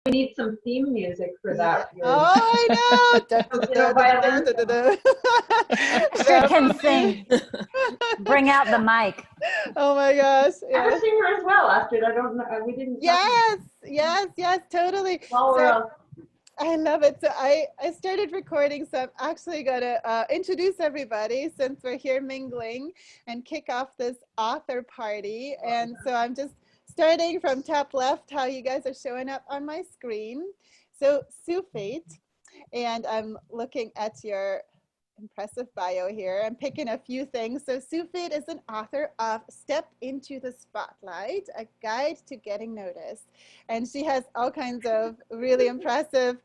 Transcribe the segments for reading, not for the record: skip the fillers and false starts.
We need some theme music for that. Oh, I know. Astrid can sing. Bring out the mic. Oh my gosh. I'm a singer as well, Astrid. I don't know. We didn't. Yes, totally. So, I love it. So I started recording, so I'm actually going to introduce everybody since we're here mingling and kick off this author party. And so I'm just starting from top left, how you guys are showing up on my screen. So Sufit, and I'm looking at your impressive bio here. I'm picking a few things. So Sufit is an author of Step into the Spotlight, a guide to getting noticed. And she has all kinds of really impressive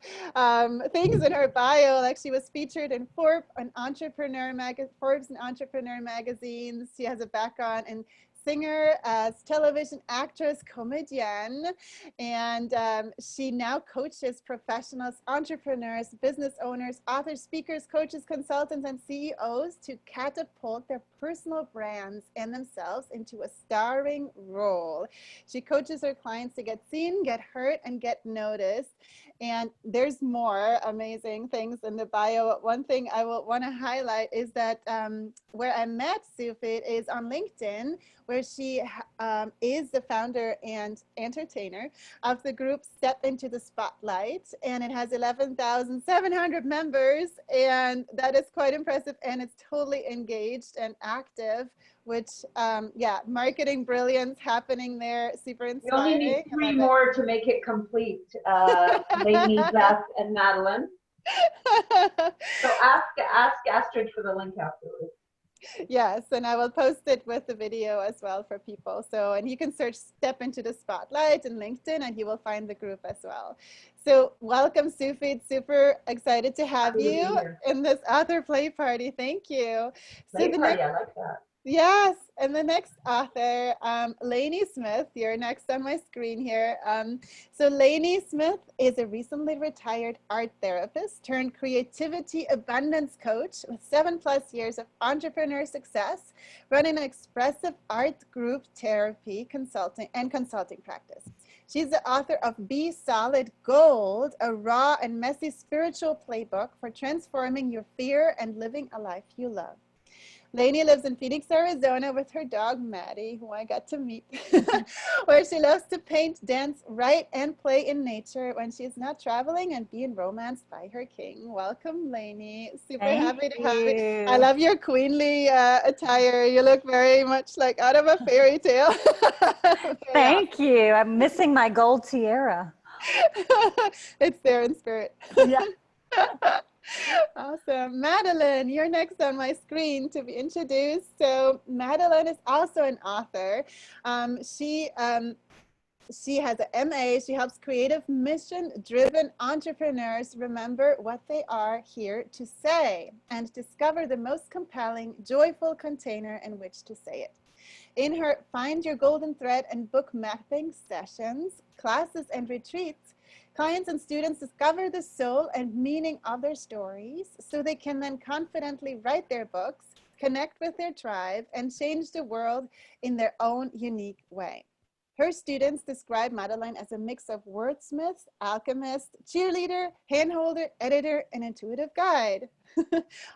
things in her bio. Like she was featured in Forbes and Entrepreneur magazines. She has a background in singer, as television actress, comedian, and she now coaches professionals, entrepreneurs, business owners, authors, speakers, coaches, consultants, and CEOs to catapult their personal brands and themselves into a starring role. She coaches her clients to get seen, get heard, and get noticed. And there's more amazing things in the bio. One thing I will want to highlight is that where I met Sufit is on LinkedIn, where she is the founder and entertainer of the group Step into the Spotlight, and it has 11,700 members, and that is quite impressive, and it's totally engaged and active, which marketing brilliance happening there, super inspiring. You only need 3 more to make it complete, Lainey, Beth, and Madeline. So ask Astrid for the link afterwards. Yes, and I will post it with the video as well for people. So, and you can search Step into the Spotlight in LinkedIn and you will find the group as well. So welcome, Sufit. Super excited to have you in this author play party. Thank you. Play party, I like that. Yes, and the next author, Lainey Smith, you're next on my screen here. So Lainey Smith is a recently retired art therapist turned creativity abundance coach with 7+ years of entrepreneur success, running an expressive art group therapy consulting practice. She's the author of Be Solid Gold, a raw and messy spiritual playbook for transforming your fear and living a life you love. Lainey lives in Phoenix, Arizona with her dog, Maddie, who I got to meet, where she loves to paint, dance, write, and play in nature when she's not traveling and being romanced by her king. Welcome, Lainey. Super happy to have you. I love your queenly attire. You look very much like out of a fairy tale. Thank you. I'm missing my gold tiara. It's there in spirit. Yeah. Awesome. Madeline, you're next on my screen to be introduced. So Madeline is also an author. She has an MA. She helps creative, mission-driven entrepreneurs remember what they are here to say and discover the most compelling, joyful container in which to say it. In her Find Your Golden Thread and book mapping sessions, classes, and retreats, clients and students discover the soul and meaning of their stories so they can then confidently write their books, connect with their tribe, and change the world in their own unique way. Her students describe Madeline as a mix of wordsmith, alchemist, cheerleader, handholder, editor, and intuitive guide.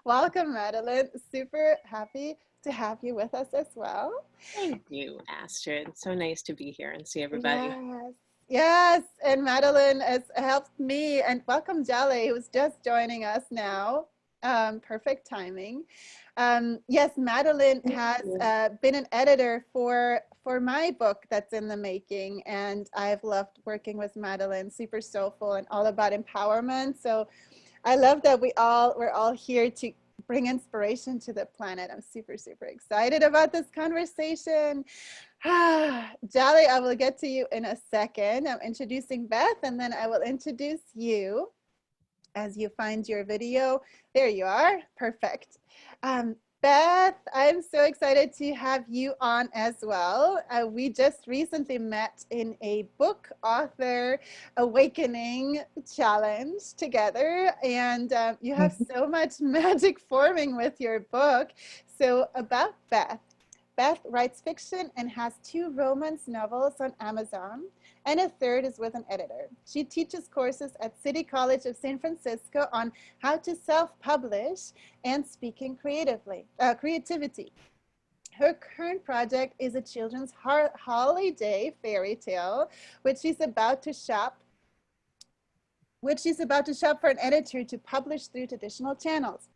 Welcome, Madeline. Super happy to have you with us as well. Thank you, Astrid. So nice to be here and see everybody. Yes, and Madeline has helped me, and welcome Jale, who's just joining us now. Perfect timing. Yes, Madeline has been an editor for my book that's in the making, and I've loved working with Madeline. Super soulful and all about empowerment. So I love that we're all here to bring inspiration to the planet. I'm super, super excited about this conversation. Jolly, I will get to you in a second. I'm introducing Beth, and then I will introduce you as you find your video. There you are. Perfect. Beth, I'm so excited to have you on as well. We just recently met in a book author awakening challenge together, and you have so much magic forming with your book. So about Beth, Beth writes fiction and has 2 romance novels on Amazon, and a 3rd is with an editor. She teaches courses at City College of San Francisco on how to self-publish and speaking creativity. Her current project is a children's holiday fairy tale, which she's about to shop for an editor to publish through traditional channels.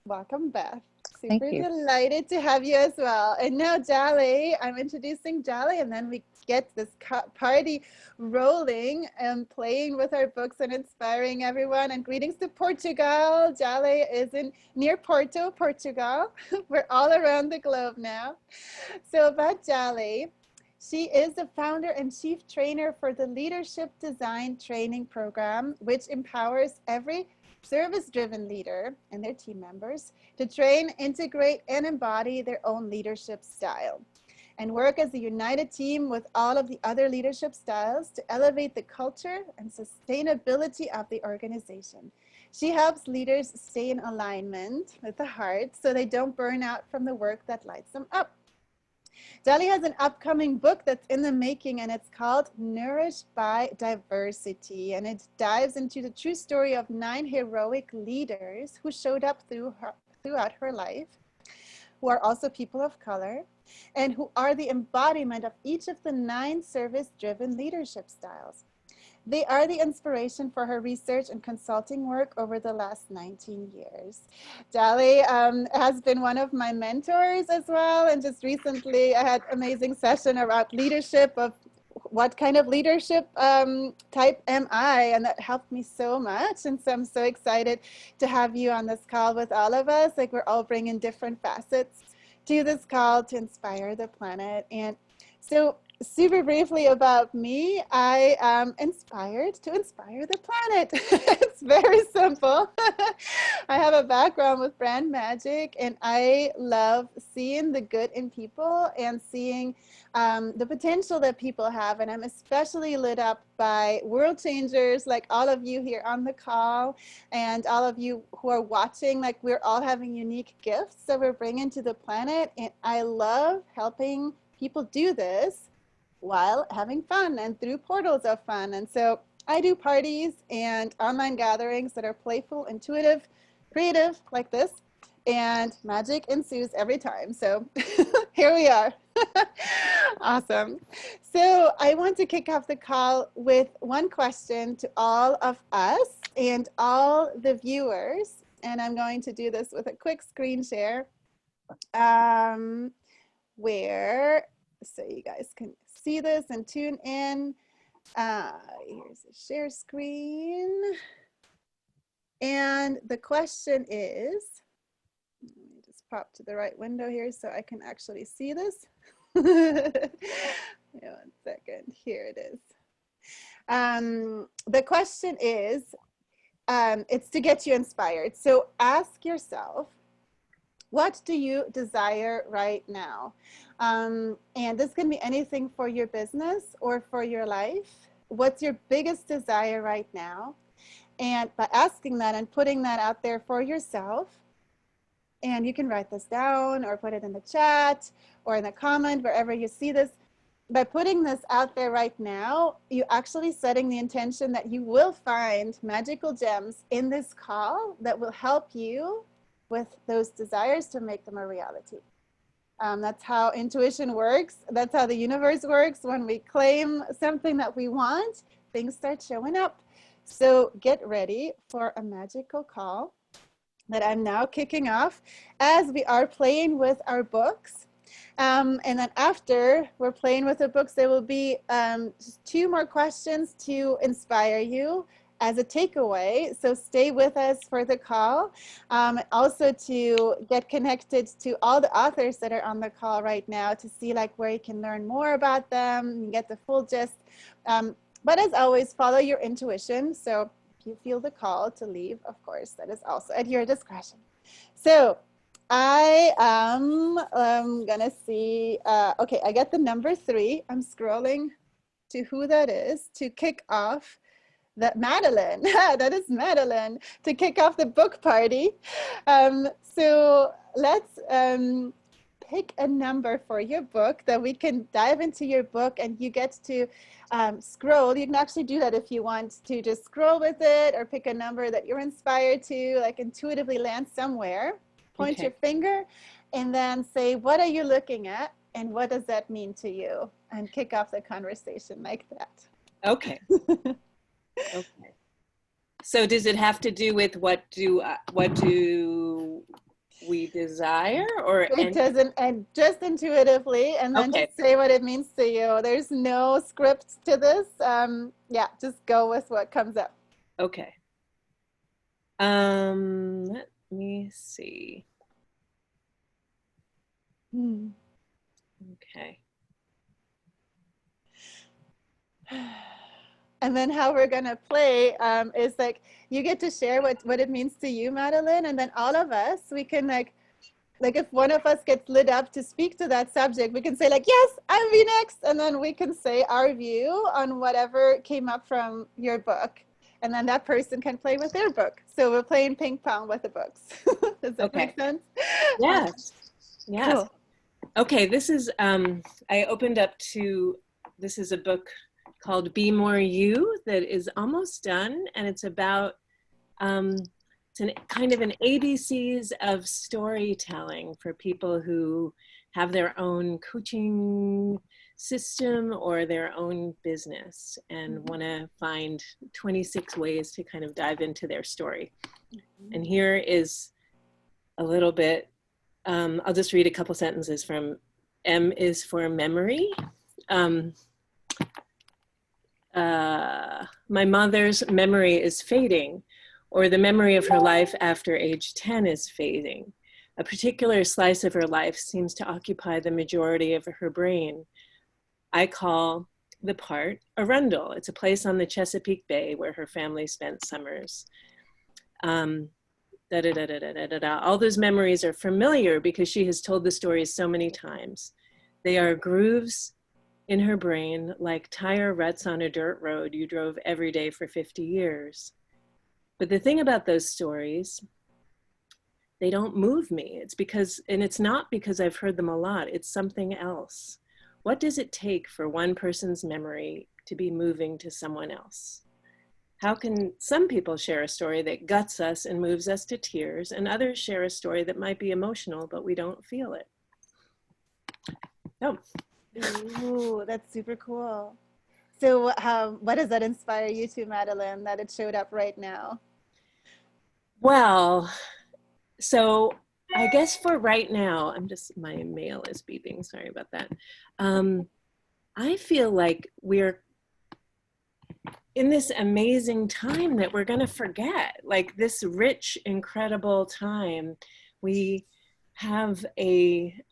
Welcome, Beth. Thank Super you. delighted to have you as well. And now Jali, I'm introducing Jali, and then we get this party rolling and playing with our books and inspiring everyone. And greetings to Portugal. Jali is near Porto, Portugal. We're all around the globe now. So about Jali, she is the founder and chief trainer for the Leadership Design Training Program, which empowers every service-driven leader and their team members to train, integrate, and embody their own leadership style, and work as a united team with all of the other leadership styles to elevate the culture and sustainability of the organization. She helps leaders stay in alignment with the heart so they don't burn out from the work that lights them up. Jali has an upcoming book that's in the making, and it's called Nourished by Diversity, and it dives into the true story of 9 heroic leaders who showed up throughout her life, who are also people of color, and who are the embodiment of each of the 9 service-driven leadership styles. They are the inspiration for her research and consulting work over the last 19 years. Jali has been one of my mentors as well, and just recently I had an amazing session about leadership, of what kind of leadership type am I, and that helped me so much. And so I'm so excited to have you on this call with all of us. Like, we're all bringing different facets to this call to inspire the planet. And so super briefly about me, I am inspired to inspire the planet. It's very simple. I have a background with brand magic, and I love seeing the good in people and seeing the potential that people have. And I'm especially lit up by world changers like all of you here on the call, and all of you who are watching. Like, we're all having unique gifts that we're bringing to the planet, and I love helping people do this while having fun and through portals of fun. And so I do parties and online gatherings that are playful, intuitive, creative like this, and magic ensues every time. So here we are. Awesome. So I want to kick off the call with one question to all of us and all the viewers. And I'm going to do this with a quick screen share where, so you guys can see this and tune in. Here's a share screen. And the question is, let me just pop to the right window here so I can actually see this. Yeah, 1 second, here it is. The question is, it's to get you inspired. So ask yourself, what do you desire right now? And this can be anything for your business or for your life. What's your biggest desire right now? And by asking that and putting that out there for yourself, and you can write this down or put it in the chat or in the comment, wherever you see this. By putting this out there right now, you're actually setting the intention that you will find magical gems in this call that will help you with those desires to make them a reality. That's how intuition works. That's how the universe works. When we claim something that we want, things start showing up. So get ready for a magical call that I'm now kicking off as we are playing with our books. And then after we're playing with the books, there will be just 2 more questions to inspire you as a takeaway. So stay with us for the call. Also to get connected to all the authors that are on the call right now to see like where you can learn more about them and get the full gist. But as always, follow your intuition. So if you feel the call to leave, of course, that is also at your discretion. So I am gonna see, okay, I got the number 3. I'm scrolling to who that is to kick off that Madeline, that is Madeline, to kick off the book party. So let's pick a number for your book that we can dive into your book, and you get to scroll. You can actually do that if you want to just scroll with it, or pick a number that you're inspired to, like intuitively land somewhere. Point Okay. your finger and then say, what are you looking at? And what does that mean to you? And kick off the conversation like that. Okay. Okay. So does it have to do with what do we desire, or It doesn't, and just intuitively, and then okay. just say what it means to you. There's no script to this. Yeah, just go with what comes up. Okay. Let me see. Okay. And then how we're gonna play is like, you get to share what it means to you, Madeline, and then all of us, we can like if one of us gets lit up to speak to that subject, we can say like, yes, I'll be next, and then we can say our view on whatever came up from your book, and then that person can play with their book. So we're playing ping pong with the books. Does that make sense? Yes. Yes. Cool. Okay, this is I opened up to, this is a book called Be More You that is almost done, and it's about it's kind of an ABCs of storytelling for people who have their own coaching system or their own business and want to find 26 ways to kind of dive into their story. And here is a little bit, I'll just read a couple sentences from M is for memory. My mother's memory is fading, or the memory of her life after age 10 is fading. A particular slice of her life seems to occupy the majority of her brain. I call the part Arundel. It's a place on the Chesapeake Bay where her family spent summers. All those memories are familiar because she has told the stories so many times. They are grooves in her brain, like tire ruts on a dirt road you drove every day for 50 years. But the thing about those stories, they don't move me. It's because, and it's not because I've heard them a lot, it's something else. What does it take for one person's memory to be moving to someone else? How can some people share a story that guts us and moves us to tears, and others share a story that might be emotional, but we don't feel it? Oh. Ooh, that's super cool. So what does that inspire you to, Madeline, that it showed up right now? Well, so I guess for right now, my mail is beeping, sorry about that. I feel like we're in this amazing time that we're gonna forget, like this rich, incredible time.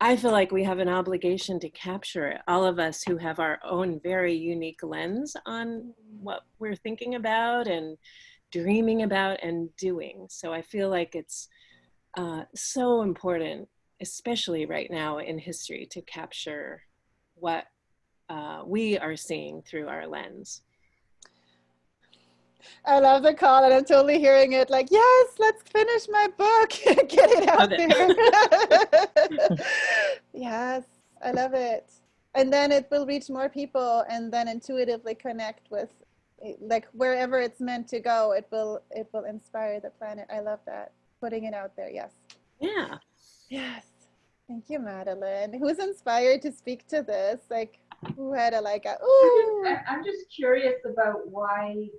I feel like we have an obligation to capture it. All of us who have our own very unique lens on what we're thinking about and dreaming about and doing. So I feel like it's so important, especially right now in history, to capture what we are seeing through our lens. I love the call, and I'm totally hearing it like, yes, let's finish my book. Get it out there. Yes, I love it. And then it will reach more people, and then intuitively connect with, like, wherever it's meant to go, it will inspire the planet. I love that. Putting it out there, yes. Yeah. Yes. Thank you, Madeline. Who's inspired to speak to this? Like, who had ooh. I'm just curious about why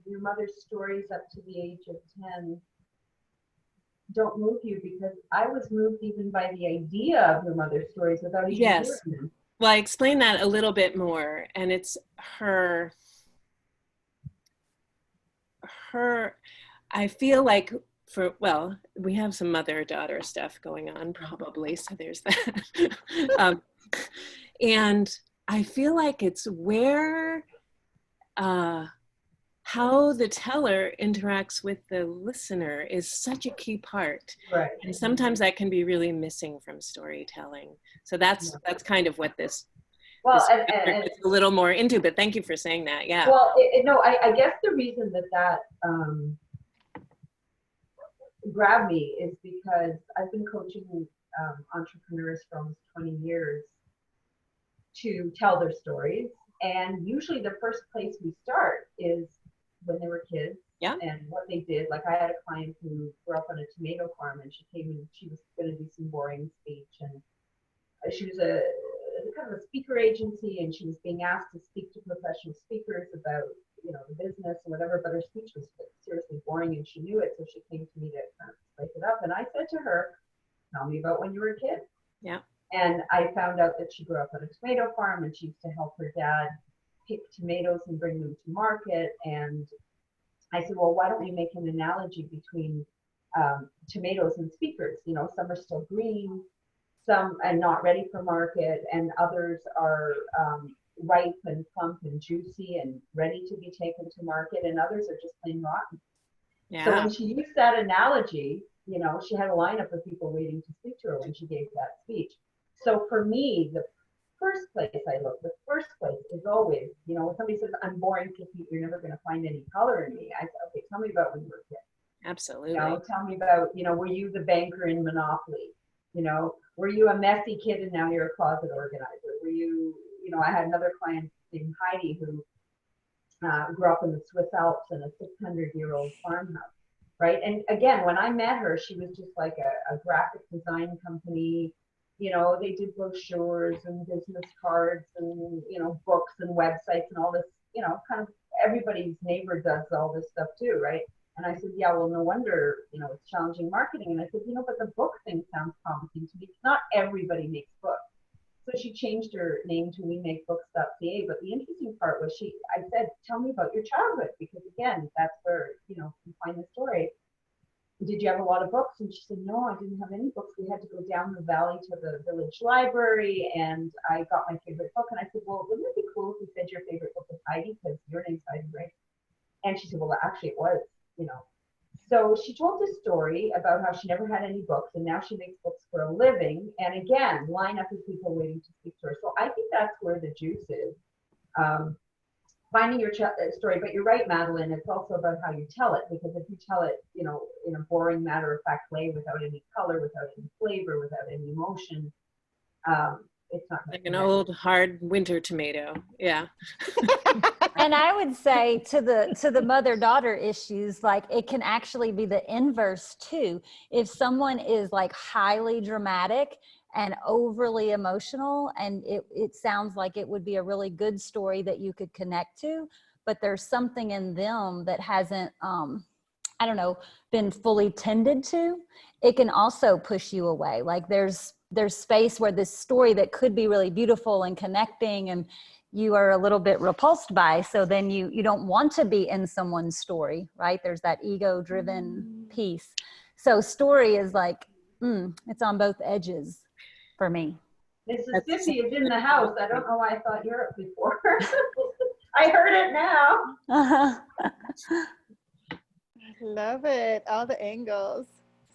your mother's stories up to the age of 10 don't move you, because I was moved even by the idea of your mother's stories without even hearing them. Well, I explained that a little bit more, and it's her, I feel like we have some mother-daughter stuff going on probably, so there's that. And I feel like it's where, how the teller interacts with the listener is such a key part. Right. And sometimes that can be really missing from storytelling. So that's kind of what this, it's a little more into, but thank you for saying that. Yeah. Well, I guess the reason that grabbed me is because I've been coaching entrepreneurs for almost 20 years to tell their stories. And usually the first place we start is when they were kids. Yeah. And what they did. Like I had a client who grew up on a tomato farm, and she came and she was going to do some boring speech, and she was a kind of a speaker agency, and she was being asked to speak to professional speakers about, you know, the business and whatever, but her speech was seriously boring, and she knew it, so she came to me to kind of spice it up. And I said to her, tell me about when you were a kid. Yeah. And I found out that she grew up on a tomato farm, and she used to help her dad pick tomatoes and bring them to market. And I said, well, why don't we make an analogy between tomatoes and speakers? You know, some are still green, some are not ready for market, and others are ripe and plump and juicy and ready to be taken to market, and others are just plain rotten. Yeah. So when she used that analogy, you know, she had a lineup of people waiting to speak to her when she gave that speech. So for me, the first place is always, you know, when somebody says, I'm boring to you, you're never going to find any color in me. I said, okay, tell me about when you were a kid. Absolutely. You know, tell me about, you know, were you the banker in Monopoly? You know, were you a messy kid and now you're a closet organizer? Were you, you know, I had another client named Heidi who grew up in the Swiss Alps in a 600-year-old farmhouse, right? And again, when I met her, she was just like a graphic design company. You know, they did brochures and business cards and, you know, books and websites and all this, you know, kind of everybody's neighbor does all this stuff too, right? And I said, yeah, well, no wonder, you know, it's challenging marketing. And I said, you know, but the book thing sounds promising to me. Not everybody makes books. So she changed her name to WeMakeBooks.ca. But the interesting part was I said, tell me about your childhood, because again, that's where, you know, you find the story. Did you have a lot of books? And she said, no, I didn't have any books. We had to go down the valley to the village library, and I got my favorite book. And I said, well, wouldn't it be cool if you said your favorite book was Heidi, because your name's Heidi, right? And she said, well, actually it was, you know. So she told this story about how she never had any books, and now she makes books for a living. And again, line up with people waiting to speak to her. So I think that's where the juice is. Finding your story. But you're right, Madeline, it's also about how you tell it, because if you tell it, you know, in a boring, matter-of-fact way, without any color, without any flavor, without any emotion, it's not like an old hard winter tomato. Yeah. And I would say to the mother-daughter issues, like it can actually be the inverse too. If someone is like highly dramatic and overly emotional, and it sounds like it would be a really good story that you could connect to, but there's something in them that hasn't, I don't know, been fully tended to, it can also push you away. Like there's space where this story that could be really beautiful and connecting, and you are a little bit repulsed by, so then you don't want to be in someone's story, right? There's that ego driven piece. So story is like, it's on both edges for me. Mississippi is in the house. I don't know why I thought Europe before. I heard it now. Love it. All the angles.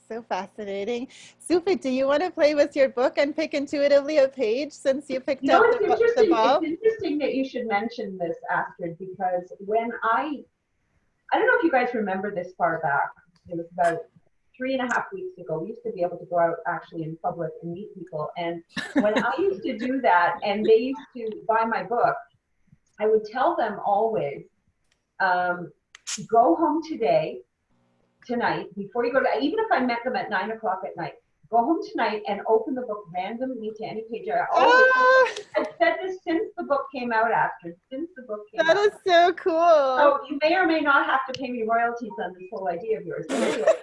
So fascinating. Sufi, do you want to play with your book and pick intuitively a page, since you picked up the ball? It's interesting that you should mention this, Astrid, because when I don't know if you guys remember this far back. It was about 3.5 weeks ago. We used to be able to go out actually in public and meet people. And when I used to do that and they used to buy my book, I would tell them always, go home tonight, before you go to, even if I met them at 9 o'clock at night, go home tonight and open the book randomly to any page. I've said this since the book came out, Astrid, since the book came out. That is so cool. So you may or may not have to pay me royalties on this whole idea of yours. But anyway,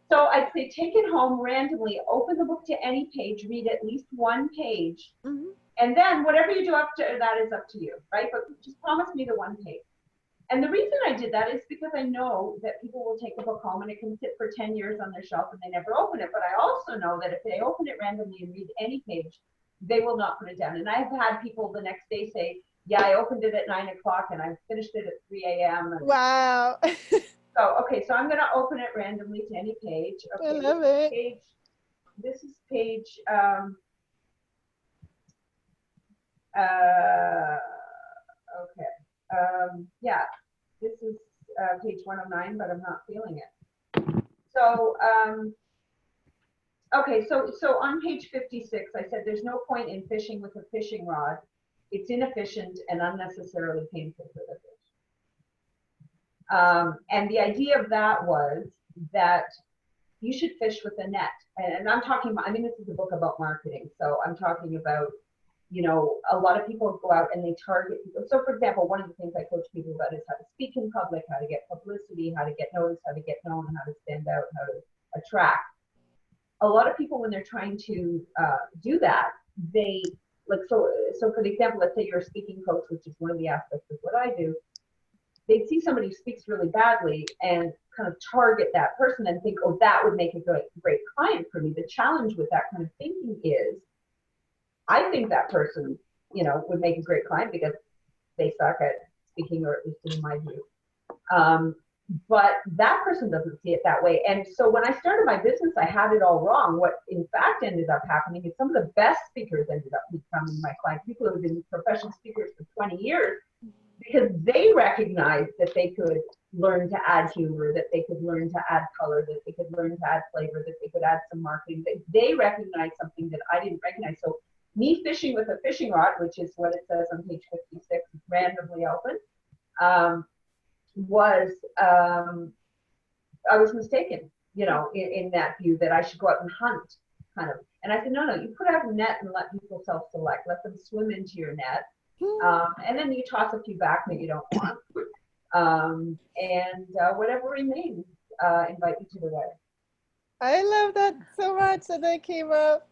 so I'd say take it home randomly, open the book to any page, read at least one page, and then whatever you do after that is up to you, right? But just promise me the one page. And the reason I did that is because I know that people will take a book home and it can sit for 10 years on their shelf and they never open it. But I also know that if they open it randomly and read any page, they will not put it down. And I've had people the next day say, yeah, I opened it at 9 o'clock and I finished it at 3 a.m. Wow. So I'm going to open it randomly to any page. Okay, I love it. This is page, yeah, this is page 109, but I'm not feeling it. So Okay, so on page 56, I said there's no point in fishing with a fishing rod. It's inefficient and unnecessarily painful for the fish. And the idea of that was that you should fish with a net. And I'm talking about, I mean, this is a book about marketing. So I'm talking about, you know, a lot of people go out and they target people. So for example, one of the things I coach people about is how to speak in public, how to get publicity, how to get noticed, how to get known, how to stand out, how to attract. A lot of people, when they're trying to do that, they like, so for example, let's say you're a speaking coach, which is one of the aspects of what I do. They see somebody who speaks really badly and kind of target that person and think, oh, that would make a great client for me. The challenge with that kind of thinking is, I think that person, you know, would make a great client because they suck at speaking, or at least in my view. But that person doesn't see it that way. And so when I started my business, I had it all wrong. What in fact ended up happening is some of the best speakers ended up becoming my clients, people who have been professional speakers for 20 years, because they recognized that they could learn to add humor, that they could learn to add color, that they could learn to add flavor, that they could add some marketing. They recognized something that I didn't recognize. So me fishing with a fishing rod, which is what it says on page 56, randomly open, I was mistaken, you know, in that view that I should go out and hunt, kind of. And I said, no, you put out a net and let people self-select, let them swim into your net. And then you toss a few back that you don't want. And whatever remains, invite you to the wedding. I love that so much that that came up.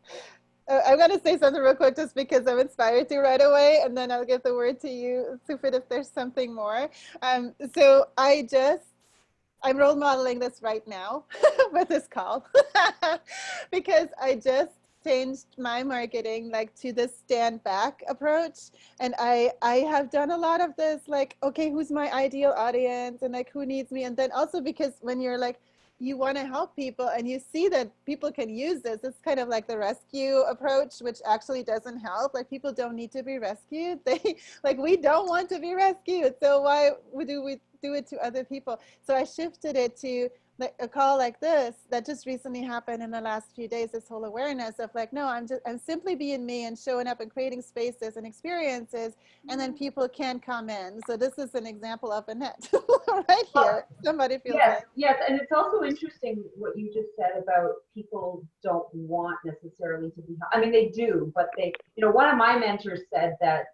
I'm going to say something real quick just because I'm inspired to right away, and then I'll give the word to you, Sufit, if there's something more. So I'm role modeling this right now with this call because I just changed my marketing like to the stand back approach. And I have done a lot of this, like, okay, who's my ideal audience and like who needs me? And then also because when you're like, you want to help people and you see that people can use this, it's kind of like the rescue approach, which actually doesn't help. Like, people don't need to be rescued. We don't want to be rescued. So why do we do it to other people? So I shifted it to like a call like this that just recently happened in the last few days, this whole awareness of like, no, I'm simply being me and showing up and creating spaces and experiences, and then people can come in. So this is an example of a net right here. Somebody feels yes, and it's also interesting what you just said about people don't want necessarily to be, I mean, they do, but they, you know, one of my mentors said that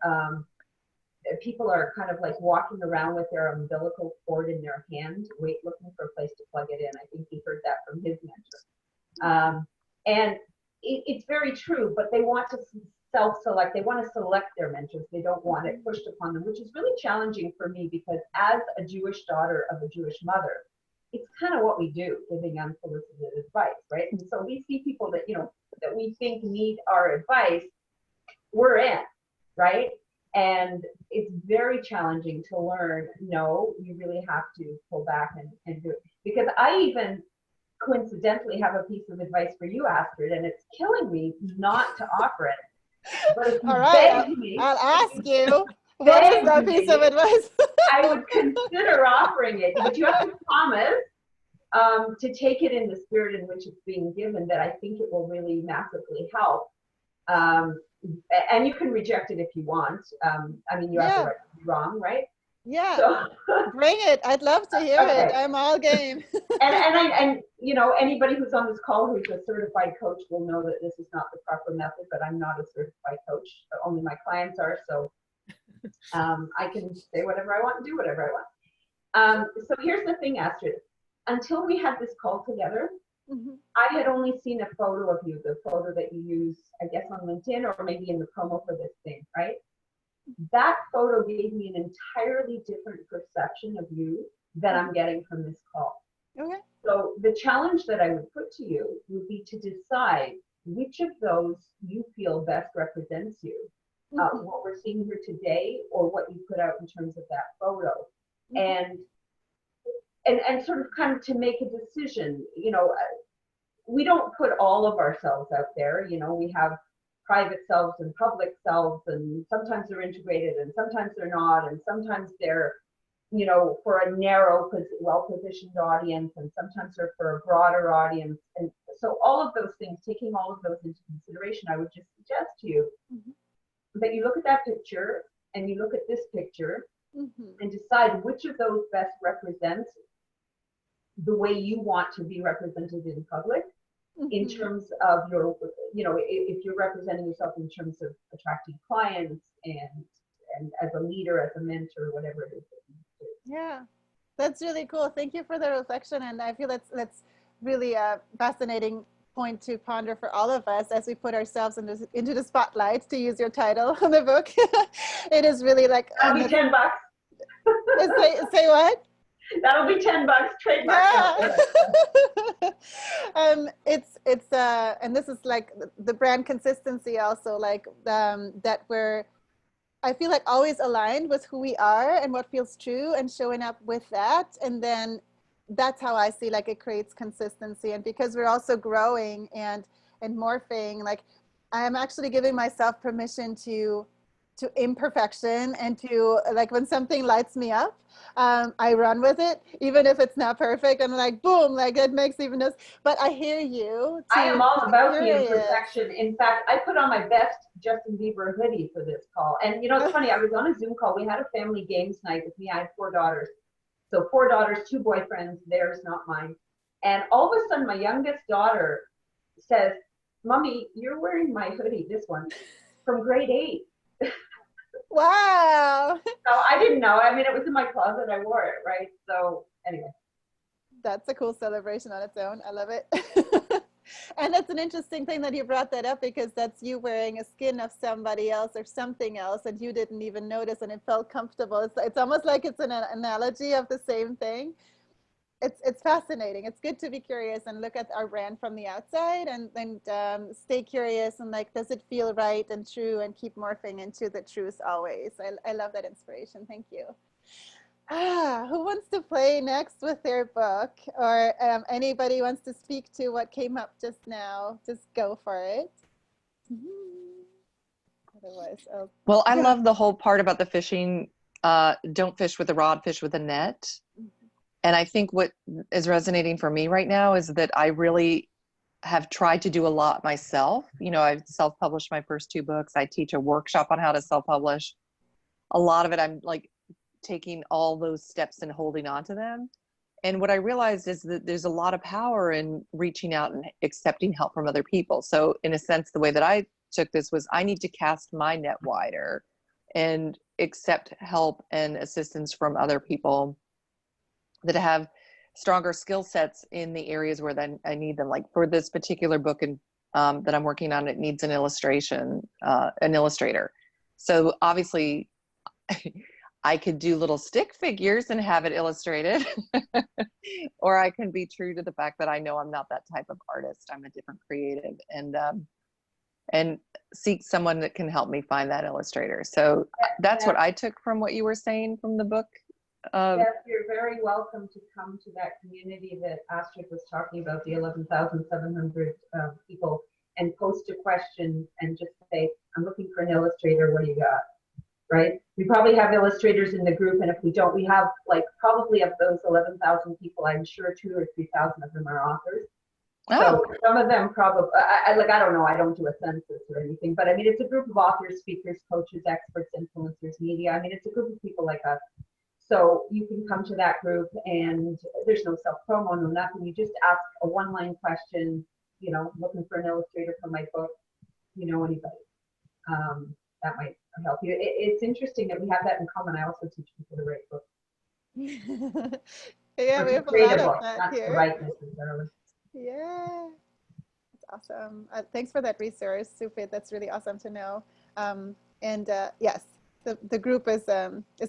people are kind of like walking around with their umbilical cord in their hand, looking for a place to plug it in. I think he heard that from his mentor. And it's very true, but they want to self-select. They want to select their mentors. They don't want it pushed upon them, which is really challenging for me because as a Jewish daughter of a Jewish mother, it's kind of what we do, giving unsolicited advice, right? And so we see people that, you know, that we think need our advice, we're in, right? And it's very challenging to learn, no, you really have to pull back and do it. Because I even coincidentally have a piece of advice for you, Astrid, and it's killing me not to offer it. But if you beg me, I'll ask you, what is that piece of advice? I would consider offering it, but you have to promise to take it in the spirit in which it's being given, that I think it will really massively help. And you can reject it if you want. I mean, you have the right to be wrong, right? Yeah. So, bring it. I'd love to hear it. I'm all game. and you know, anybody who's on this call who's a certified coach will know that this is not the proper method, but I'm not a certified coach. Only my clients are. So I can say whatever I want and do whatever I want. So here's the thing, Astrid. Until we had this call together, I had only seen a photo of you, the photo that you use, I guess, on LinkedIn or maybe in the promo for this thing, right? That photo gave me an entirely different perception of you than I'm getting from this call. Okay. So the challenge that I would put to you would be to decide which of those you feel best represents you, what we're seeing here today or what you put out in terms of that photo. And sort of kind of to make a decision, you know, we don't put all of ourselves out there. You know, we have private selves and public selves, and sometimes they're integrated and sometimes they're not, and sometimes they're you know, for a narrow, well-positioned audience, and sometimes they're for a broader audience. And so all of those things, taking all of those into consideration, I would just suggest to you that you look at that picture and you look at this picture and decide which of those best represents the way you want to be represented in public, in terms of your, you know, if you're representing yourself in terms of attracting clients and as a leader, as a mentor, whatever it is that you do. Yeah, that's really cool. Thank you for the reflection. And I feel that's really a fascinating point to ponder for all of us as we put ourselves into the spotlight, to use your title on the book. It is really like, That'll be $10. Say what? That'll be $10 trademark. Yeah. It's and this is like the brand consistency also, like that we're, I feel like, always aligned with who we are and what feels true, and showing up with that. And then that's how I see, like, it creates consistency. And because we're also growing and morphing, like, I am actually giving myself permission to imperfection, and to, like, when something lights me up, I run with it, even if it's not perfect. I'm like, boom, like, it makes even this. But I hear you. I am all about the imperfection. In fact, I put on my best Justin Bieber hoodie for this call. And you know, it's funny, I was on a Zoom call. We had a family games night with me. I had 4 daughters. So 4 daughters, 2 boyfriends, theirs, not mine. And all of a sudden, my youngest daughter says, "Mommy, you're wearing my hoodie, this one, from grade 8. Wow. So I didn't know. I mean, it was in my closet. I wore it, right? So anyway. That's a cool celebration on its own. I love it. And that's an interesting thing that you brought that up, because that's you wearing a skin of somebody else or something else, and you didn't even notice, and it felt comfortable. It's almost like it's an analogy of the same thing. It's fascinating. It's good to be curious and look at our brand from the outside, and stay curious, and, like, does it feel right and true, and keep morphing into the truth always. I love that inspiration. Thank you. Who wants to play next with their book, or anybody wants to speak to what came up just now? Just go for it. Otherwise, well, I love the whole part about the fishing. Don't fish with a rod, fish with a net. And I think what is resonating for me right now is that I really have tried to do a lot myself. You know, I've self-published my first 2 books. I teach a workshop on how to self-publish. A lot of it, I'm like taking all those steps and holding on to them. And what I realized is that there's a lot of power in reaching out and accepting help from other people. So in a sense, the way that I took this was, I need to cast my net wider and accept help and assistance from other people that have stronger skill sets in the areas where then I need them. Like for this particular book and that I'm working on, it needs an illustrator. So obviously I could do little stick figures and have it illustrated, or I can be true to the fact that I know I'm not that type of artist. I'm a different creative, and seek someone that can help me find that illustrator. So that's what I took from what you were saying from the book. Yes, you're very welcome to come to that community that Astrid was talking about, the 11,700 people, and post a question and just say, "I'm looking for an illustrator. What do you got?" Right? We probably have illustrators in the group, and if we don't, we have, like, probably of those 11,000 people, I'm sure 2,000 or 3,000 of them are authors. So some of them probably, I don't know, I don't do a census or anything, but I mean, it's a group of authors, speakers, coaches, experts, influencers, media. I mean, it's a group of people like us. So you can come to that group, and there's no self-promo, no nothing. You just ask a one-line question, you know, looking for an illustrator for my book, you know, anybody. That might help you. It's interesting that we have that in common. I also teach people to write books. Yeah, we have a lot of that here. Not necessarily. Yeah, that's awesome. Thanks for that resource, Supit. That's really awesome to know. Yes, the group is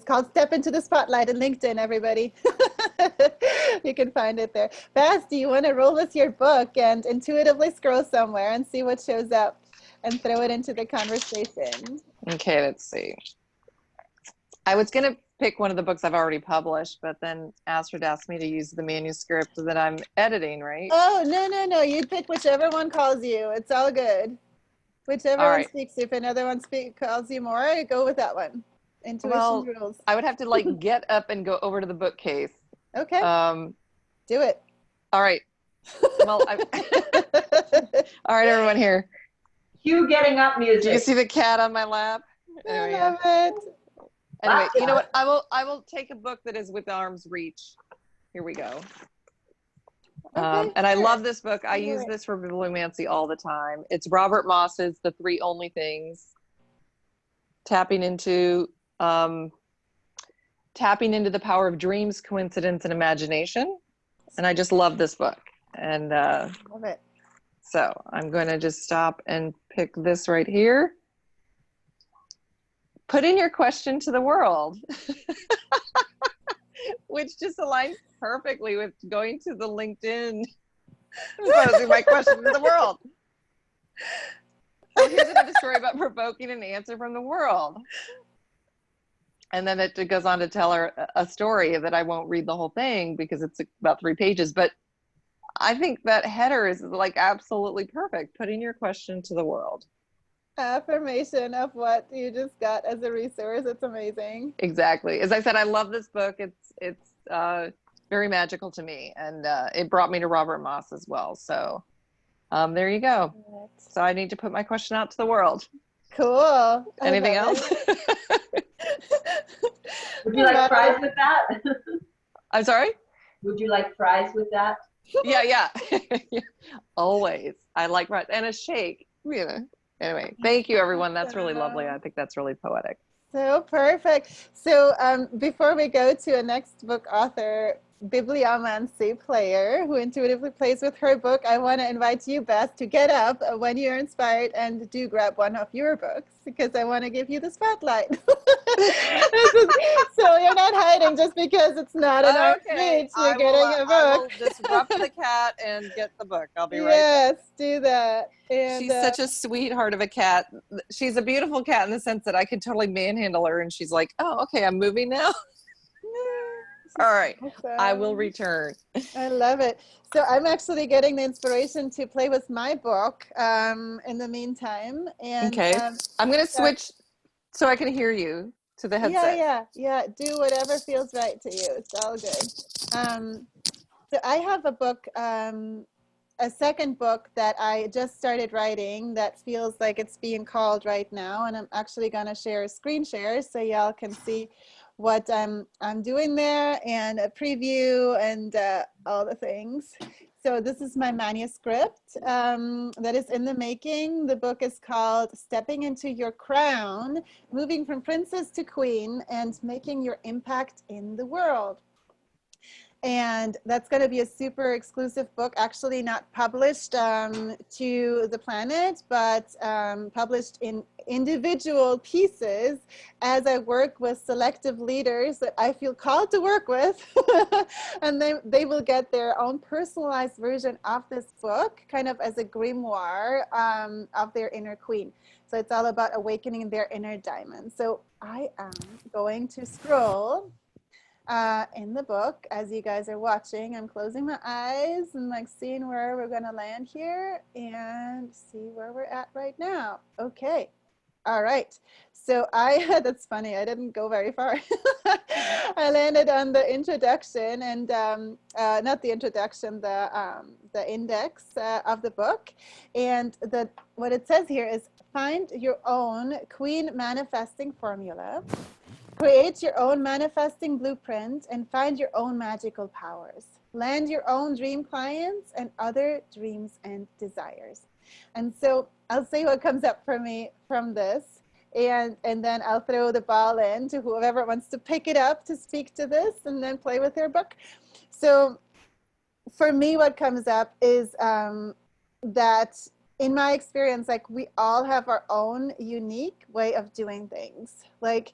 called Step Into the Spotlight in LinkedIn, everybody. You can find it there. Baz, do you want to roll with your book and intuitively scroll somewhere and see what shows up and throw it into the conversation? Okay, let's see. I was going to pick one of the books I've already published, but then Astrid asked me to use the manuscript that I'm editing, right? Oh, no. You pick whichever one calls you. It's all good. Whichever one speaks. If another one calls you more, go with that one. Intuition Well, rules. I would have to like get up and go over to the bookcase. Okay, Um, do it. all right. Well, all right, everyone here. Cue getting up Do you music. see the cat on my lap? I Anyway, love it. anyway, Gotcha. you know what? I will take a book that is with arm's reach. Here we go. Okay, And I sure. love this book. I Do use it. this for bibliomancy all the time. It's Robert Moss's The Three Only Things. Tapping into the power of dreams, coincidence, and imagination. And I just love this book. And Love it. so I'm going to just stop and pick this right here. Put in your question to the world, which just aligns perfectly with going to the LinkedIn and posing my question to the world. So here's another story about provoking an answer from the world. And then it goes on to tell her a story that I won't read the whole thing because it's about 3 pages. But I think that header is like absolutely perfect. Putting your question to the world. Affirmation of what you just got as a resource. It's amazing. Exactly. As I said, I love this book. It's very magical to me, and it brought me to Robert Moss as well. So there you go. So I need to put my question out to the world. Cool. Anything else? Would you like fries with that? I'm sorry? Would you like fries with that? Yeah. Always. I like fries and a shake. You know. Anyway, thank you, everyone. That's really lovely. I think that's really poetic. So perfect. So before we go to a next book author, bibliomancy player who intuitively plays with her book, I want to invite you, Beth, to get up when you're inspired and do grab one of your books because I want to give you the spotlight. So you're not hiding just because it's not an arm's reach. You're getting a book. I will disrupt the cat and get the book. I'll be right back. Yes, do that. And, she's such a sweetheart of a cat. She's a beautiful cat in the sense that I could totally manhandle her and she's like, oh, okay, I'm moving now. All right, awesome. I will return. I love it. So I'm actually getting the inspiration to play with my book in the meantime. And okay, I'm going to switch so I can hear you to the headset. Yeah. Do whatever feels right to you. It's all good. So I have a book, a second book that I just started writing that feels like it's being called right now. And I'm actually going to share a screen share so y'all can see what I'm doing there and a preview and all the things. So this is my manuscript that is in the making. The book is called Stepping into Your Crown, Moving from Princess to Queen and Making Your Impact in the World. And that's going to be a super exclusive book, actually not published to the planet, but published in individual pieces as I work with selective leaders that I feel called to work with. And they will get their own personalized version of this book, kind of as a grimoire of their inner queen. So it's all about awakening their inner diamond. So I am going to scroll in the book as you guys are watching. I'm closing my eyes and like seeing where we're going to land here and see where we're at right now. Okay. All right. So that's funny. I didn't go very far. I landed on the introduction and not the introduction, the index of the book. And what it says here is find your own queen manifesting formula. Create your own manifesting blueprint and find your own magical powers. Land your own dream clients and other dreams and desires. And so I'll say what comes up for me from this, and then I'll throw the ball in to whoever wants to pick it up to speak to this and then play with their book. So for me, what comes up is that in my experience, like we all have our own unique way of doing things. Like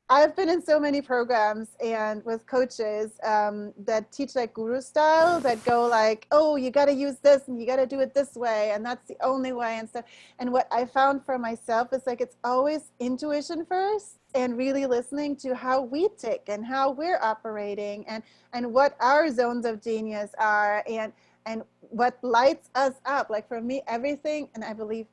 I've been in so many programs and with coaches that teach like guru style that go like, oh, you got to use this and you got to do it this way. And that's the only way and stuff. And what I found for myself is like, it's always intuition first and really listening to how we tick and how we're operating and what our zones of genius are and what lights us up. Like for me, everything, and I believe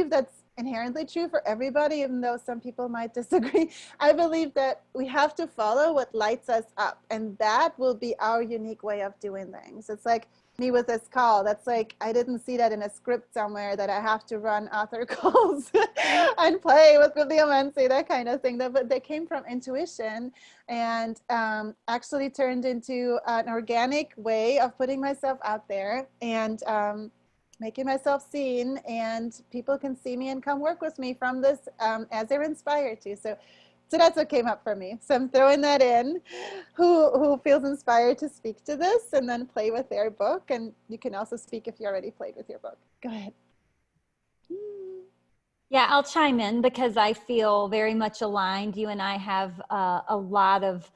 that's inherently true for everybody, even though some people might disagree. I believe that we have to follow what lights us up, and that will be our unique way of doing things. It's like me with this call. That's like, I didn't see that in a script somewhere that I have to run author calls and play with bibliomancy, that kind of thing. But they came from intuition, and actually turned into an organic way of putting myself out there and making myself seen, and people can see me and come work with me from this as they're inspired to. So that's what came up for me. So I'm throwing that in. Who feels inspired to speak to this and then play with their book? And you can also speak if you already played with your book. Go ahead. Yeah, I'll chime in because I feel very much aligned. You and I have a lot of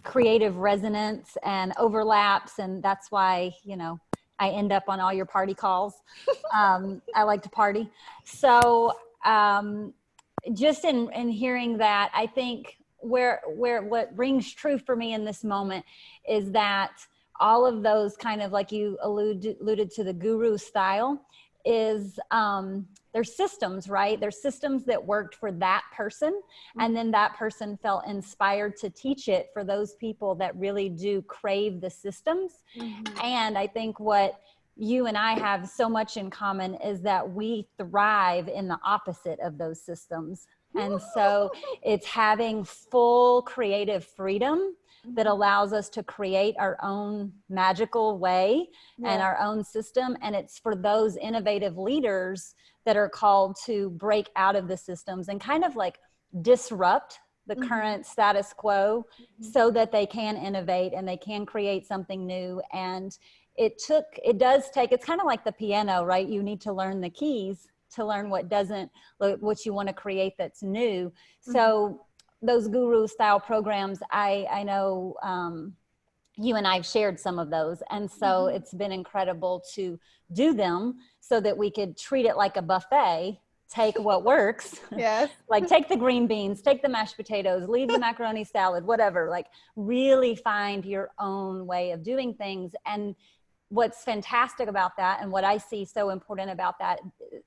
creative resonance and overlaps, and that's why, you know, I end up on all your party calls. I like to party. So just in hearing that, I think what rings true for me in this moment is that all of those kind of, like you alluded to, the guru style is there's systems, right? There's systems that worked for that person, and then that person felt inspired to teach it for those people that really do crave the systems. And I think what you and I have so much in common is that we thrive in the opposite of those systems. And so it's having full creative freedom that allows us to create our own magical way and our own system. And it's for those innovative leaders that are called to break out of the systems and kind of like disrupt the current status quo so that they can innovate and they can create something new. And it's kind of like the piano, right? You need to learn the keys to learn what you want to create that's new. So those guru style programs, I know you and I've shared some of those. And so it's been incredible to do them so that we could treat it like a buffet, take what works. Yes. Like take the green beans, take the mashed potatoes, leave the macaroni salad, whatever, like really find your own way of doing things. And what's fantastic about that, and what I see so important about that,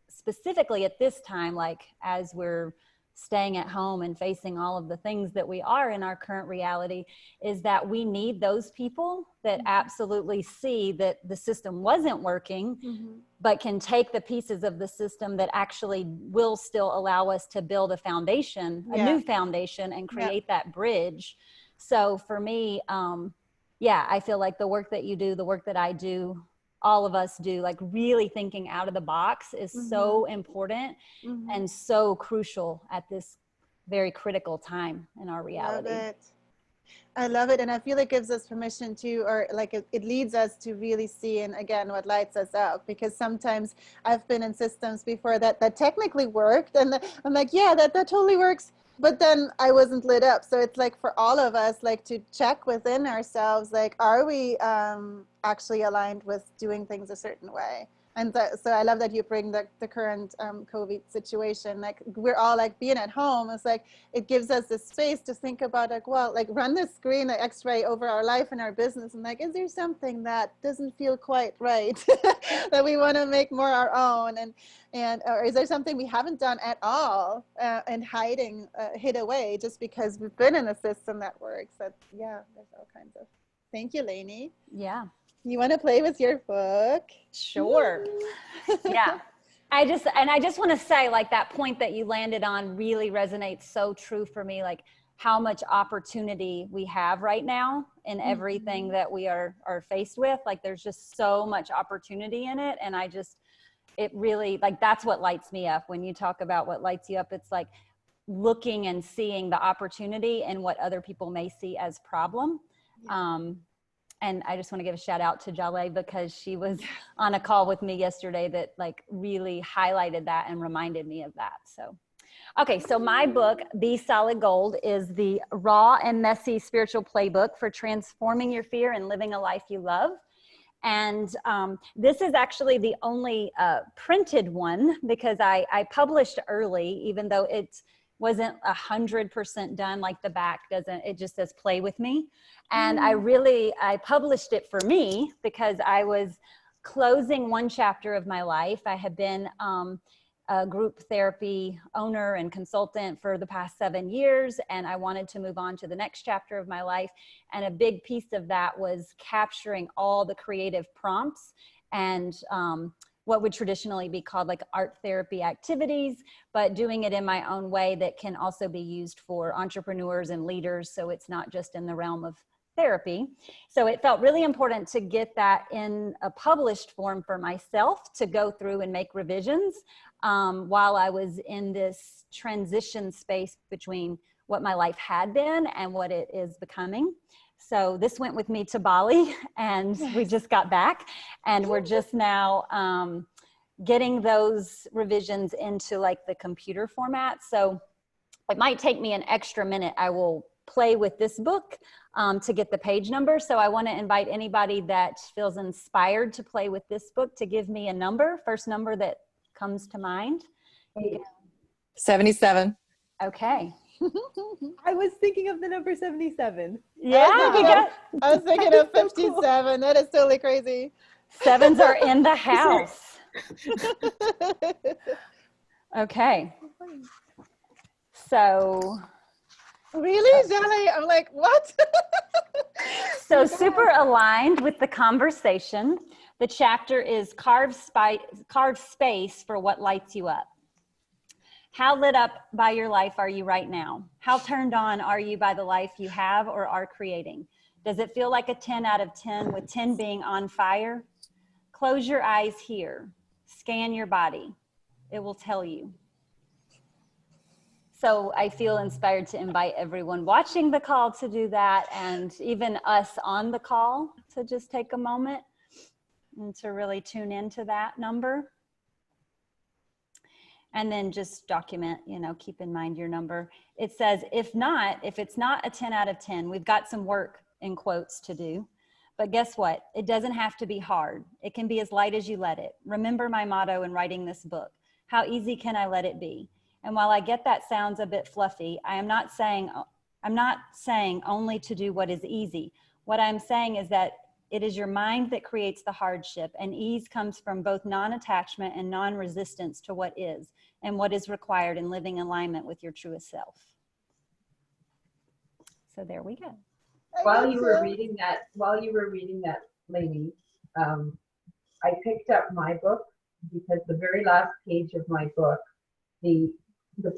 specifically at this time, like as we're staying at home and facing all of the things that we are in our current reality, is that we need those people that absolutely see that the system wasn't working, but can take the pieces of the system that actually will still allow us to build a foundation, a new foundation, and create that bridge. So for me, I feel like the work that you do, the work that I do, all of us do, like really thinking out of the box is so important and so crucial at this very critical time in our reality. I love it. And I feel it gives us permission to, or like it leads us to really see, and again, what lights us up, because sometimes I've been in systems before that technically worked. And I'm like, yeah, that totally works. But then I wasn't lit up. So it's like for all of us, like to check within ourselves, like, are we actually aligned with doing things a certain way? And so I love that you bring the current COVID situation. Like we're all like being at home. It's like, it gives us this space to think about like, well, like run the screen, the x-ray over our life and our business. And like, is there something that doesn't feel quite right that we want to make more our own? And or is there something we haven't done at all and hid away just because we've been in a system that works? There's all kinds of. Thank you, Lainey. Yeah. You want to play with your book? Sure. Yeah. I just want to say, like, that point that you landed on really resonates so true for me, like how much opportunity we have right now in everything that we are faced with. Like there's just so much opportunity in it. And it really, like, that's what lights me up. When you talk about what lights you up, it's like looking and seeing the opportunity and what other people may see as problem. And I just want to give a shout out to Jale, because she was on a call with me yesterday that like really highlighted that and reminded me of that. So, okay. So my book, Be Solid Gold, is the raw and messy spiritual playbook for transforming your fear and living a life you love. And this is actually the only printed one, because I published early, even though it wasn't 100% done. Like the back doesn't, it just says play with me. And I published it for me because I was closing one chapter of my life. I had been a group therapy owner and consultant for the past 7 years, and I wanted to move on to the next chapter of my life. And a big piece of that was capturing all the creative prompts and what would traditionally be called like art therapy activities, but doing it in my own way that can also be used for entrepreneurs and leaders. So it's not just in the realm of therapy. So it felt really important to get that in a published form for myself to go through and make revisions while I was in this transition space between what my life had been and what it is becoming. So this went with me to Bali, and we just got back, and we're just now getting those revisions into like the computer format. So it might take me an extra minute. I will play with this book to get the page number. So I want to invite anybody that feels inspired to play with this book to give me a number, first number that comes to mind. 77. Okay. I was thinking of the number 77. Yeah, I was thinking of That is so 57. That is totally crazy. sevens are in the house. Okay. So Really, Jelly? I'm like, what? So super aligned with the conversation. The chapter is carve space for what lights you up. How lit up by your life are you right now? How turned on are you by the life you have or are creating? Does it feel like a 10 out of 10 with 10 being on fire? Close your eyes here. Scan your body. It will tell you. So I feel inspired to invite everyone watching the call to do that, and even us on the call to just take a moment and to really tune into that number. And then just document, keep in mind your number. It says, if it's not a 10 out of 10, we've got some work in quotes to do. But guess what? It doesn't have to be hard. It can be as light as you let it. Remember my motto in writing this book. How easy can I let it be? And while I get that sounds a bit fluffy, I'm not saying only to do what is easy. What I'm saying is that it is your mind that creates the hardship, and ease comes from both non-attachment and non-resistance to what is and what is required in living in alignment with your truest self. So there we go. While you were reading that, Lainey, I picked up my book because the very last page of my book, the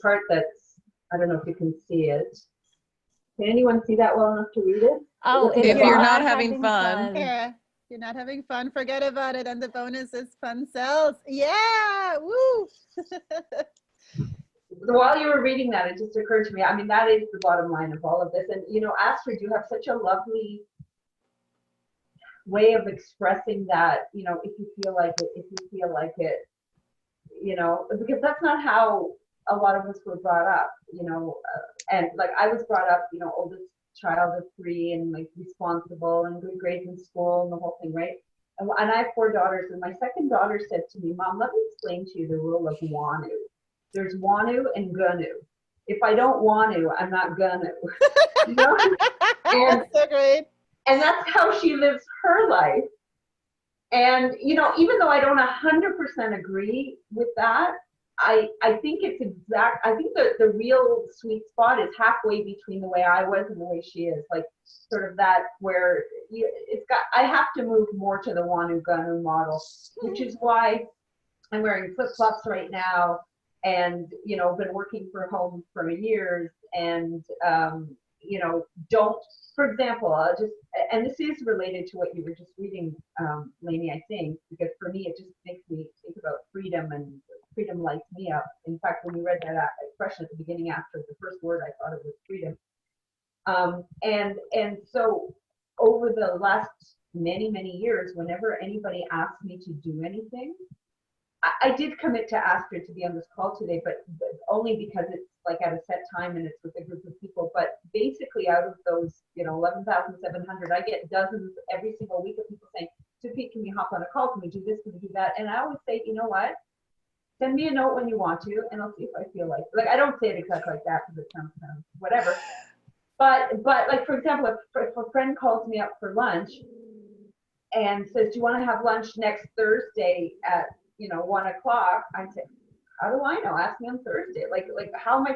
part that's, I don't know if you can see it. Can anyone see that well enough to read it? Oh, If you're not having fun. Yeah. If you're not having fun, forget about it. And the bonus is fun sells. Yeah. Woo. While you were reading that, it just occurred to me, I mean, that is the bottom line of all of this. And, Astrid, you have such a lovely way of expressing that, if you feel like it, because that's not how a lot of us were brought up, and like I was brought up, oldest child of 3 and like responsible and good grades in school and the whole thing, right? And I have 4 daughters, and my second daughter said to me, Mom, let me explain to you the rule of wanu. There's wanu and gunu. If I don't want to, I'm not gonna. And, That's so great. and that's how she lives her life. And, even though I don't 100% agree with that, I think I think the real sweet spot is halfway between the way I was and the way she is, like sort of that where I have to move more to the Wanu Ganu model, which is why I'm wearing flip-flops right now and, been working from home for years and, don't, for example, and this is related to what you were just reading, Lainey, I think, because for me, it just makes me think about freedom, and freedom lights me up. In fact, when you read that expression at the beginning after the first word, I thought it was freedom. And so over the last many, many years, whenever anybody asked me to do anything, I did commit to Astrid to be on this call today, but only because it's like at a set time and it's with a group of people. But basically out of those, 11,700, I get dozens every single week of people saying, Sophie, can we hop on a call? Can we do this? Can we do that? And I always say, you know what? Send me a note when you want to, and I'll see if I feel like I don't say it exactly like that because it sounds kind of whatever. But like, for example, if a friend calls me up for lunch and says, do you want to have lunch next Thursday at 1 o'clock? I say, how do I know? Ask me on Thursday. Like how am I,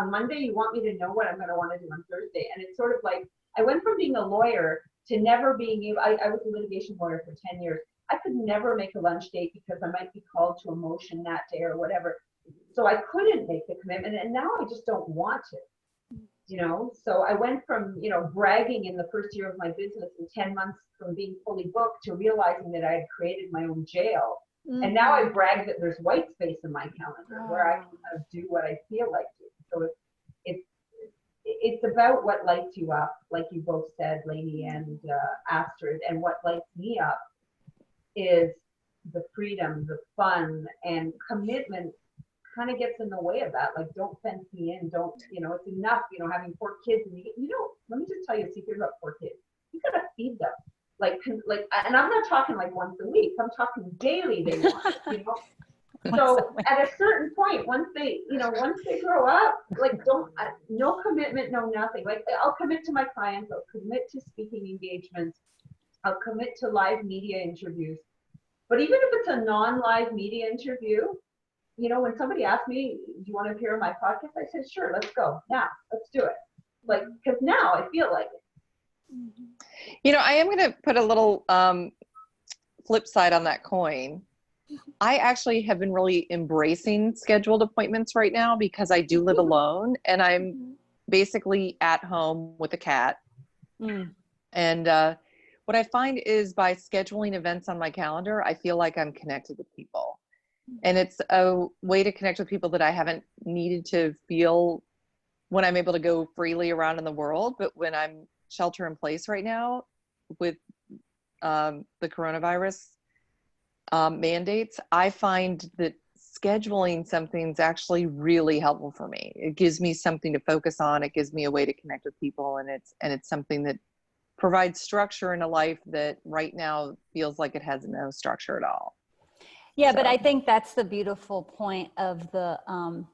on Monday, you want me to know what I'm going to want to do on Thursday? And it's sort of like, I went from being a lawyer to never being able, I was a litigation lawyer for 10 years. I could never make a lunch date because I might be called to a motion that day or whatever. So I couldn't make the commitment, and now I just don't want to. So I went from, bragging in the first year of my business in 10 months from being fully booked to realizing that I had created my own jail. Mm-hmm. And now I brag that there's white space in my calendar where I can kind of do what I feel like doing. So it's about what lights you up, like you both said, Lainey and Astrid, and what lights me up is the freedom, the fun, and commitment kind of gets in the way of that. Like, don't fence me in. Don't, it's enough, having 4 kids. And let me just tell you a secret about 4 kids. You gotta feed them. And I'm not talking like once a week. I'm talking daily. They want, So at a certain point, once they grow up, like no commitment, no nothing. Like, I'll commit to my clients. I'll commit to speaking engagements. I'll commit to live media interviews. But even if it's a non-live media interview, when somebody asks me, do you want to appear on my podcast? I said, sure, let's go. Now, let's do it. Like, because now I feel like it. I am going to put a little flip side on that coin. I actually have been really embracing scheduled appointments right now because I do live alone and I'm basically at home with a cat. And what I find is by scheduling events on my calendar, I feel like I'm connected with people. And it's a way to connect with people that I haven't needed to feel when I'm able to go freely around in the world. But when I'm shelter in place right now with the coronavirus mandates, I find that scheduling something's actually really helpful for me. It gives me something to focus on. It gives me a way to connect with people. And it's something that provides structure in a life that right now feels like it has no structure at all. Yeah, but I think that's the beautiful point of the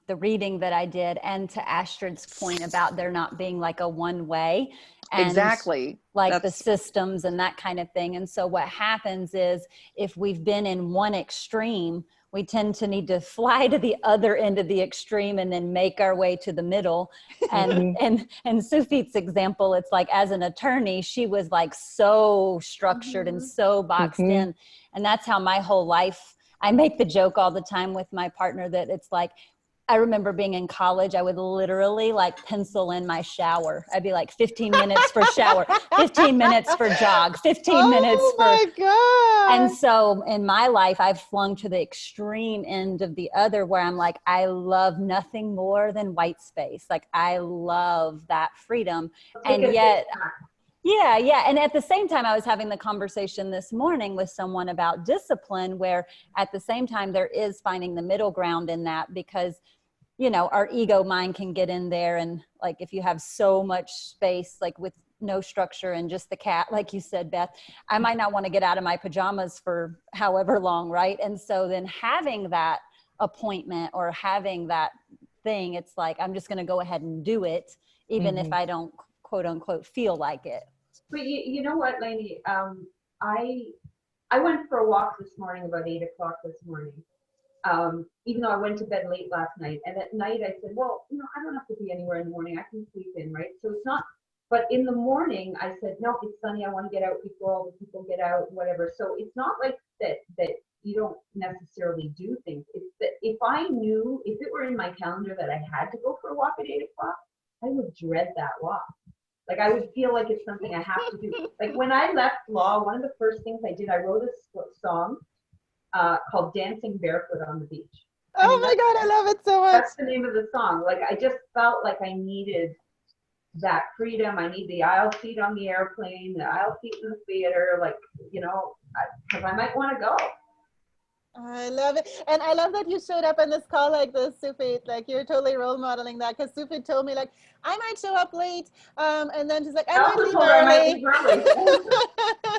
reading that I did, and to Astrid's point about there not being like a one way, and exactly, like the systems and that kind of thing. And so what happens is if we've been in one extreme, we tend to need to fly to the other end of the extreme and then make our way to the middle. And and Sufit's example, it's like as an attorney, she was like so structured and so boxed in, and that's how my whole life. I make the joke all the time with my partner that it's like, I remember being in college, I would literally like pencil in my shower. I'd be like 15 minutes for shower, 15 minutes for jog, 15 minutes for. Oh my God. And so in my life, I've flung to the extreme end of the other where I'm like, I love nothing more than white space. Like I love that freedom. And yet, yeah. And at the same time, I was having the conversation this morning with someone about discipline, where at the same time, there is finding the middle ground in that, because, our ego mind can get in there. And like, if you have so much space, like with no structure and just the cat, like you said, Beth, I might not want to get out of my pajamas for however long. Right. And so then having that appointment or having that thing, it's like, I'm just going to go ahead and do it, even if I don't quote unquote feel like it. But you know what, Lainey? I went for a walk this morning about 8 o'clock this morning. Even though I went to bed late last night, and at night I said, well, I don't have to be anywhere in the morning. I can sleep in, right? So it's not. But in the morning, I said, no, it's sunny. I want to get out before all the people get out, whatever. So it's not like that you don't necessarily do things. It's that if it were in my calendar that I had to go for a walk at 8 o'clock, I would dread that walk. Like I would feel like it's something I have to do. Like when I left law, one of the first things I did, I wrote a song called Dancing Barefoot on the Beach. Oh my God, I love it so much. That's the name of the song. Like I just felt like I needed that freedom. I need the aisle seat on the airplane, the aisle seat in the theater, like, because I might want to go. I love it. And I love that you showed up on this call like this, Sufit. Like you're totally role modeling that, because Sufit told me like, I might show up late. And then she's like, I might leave early.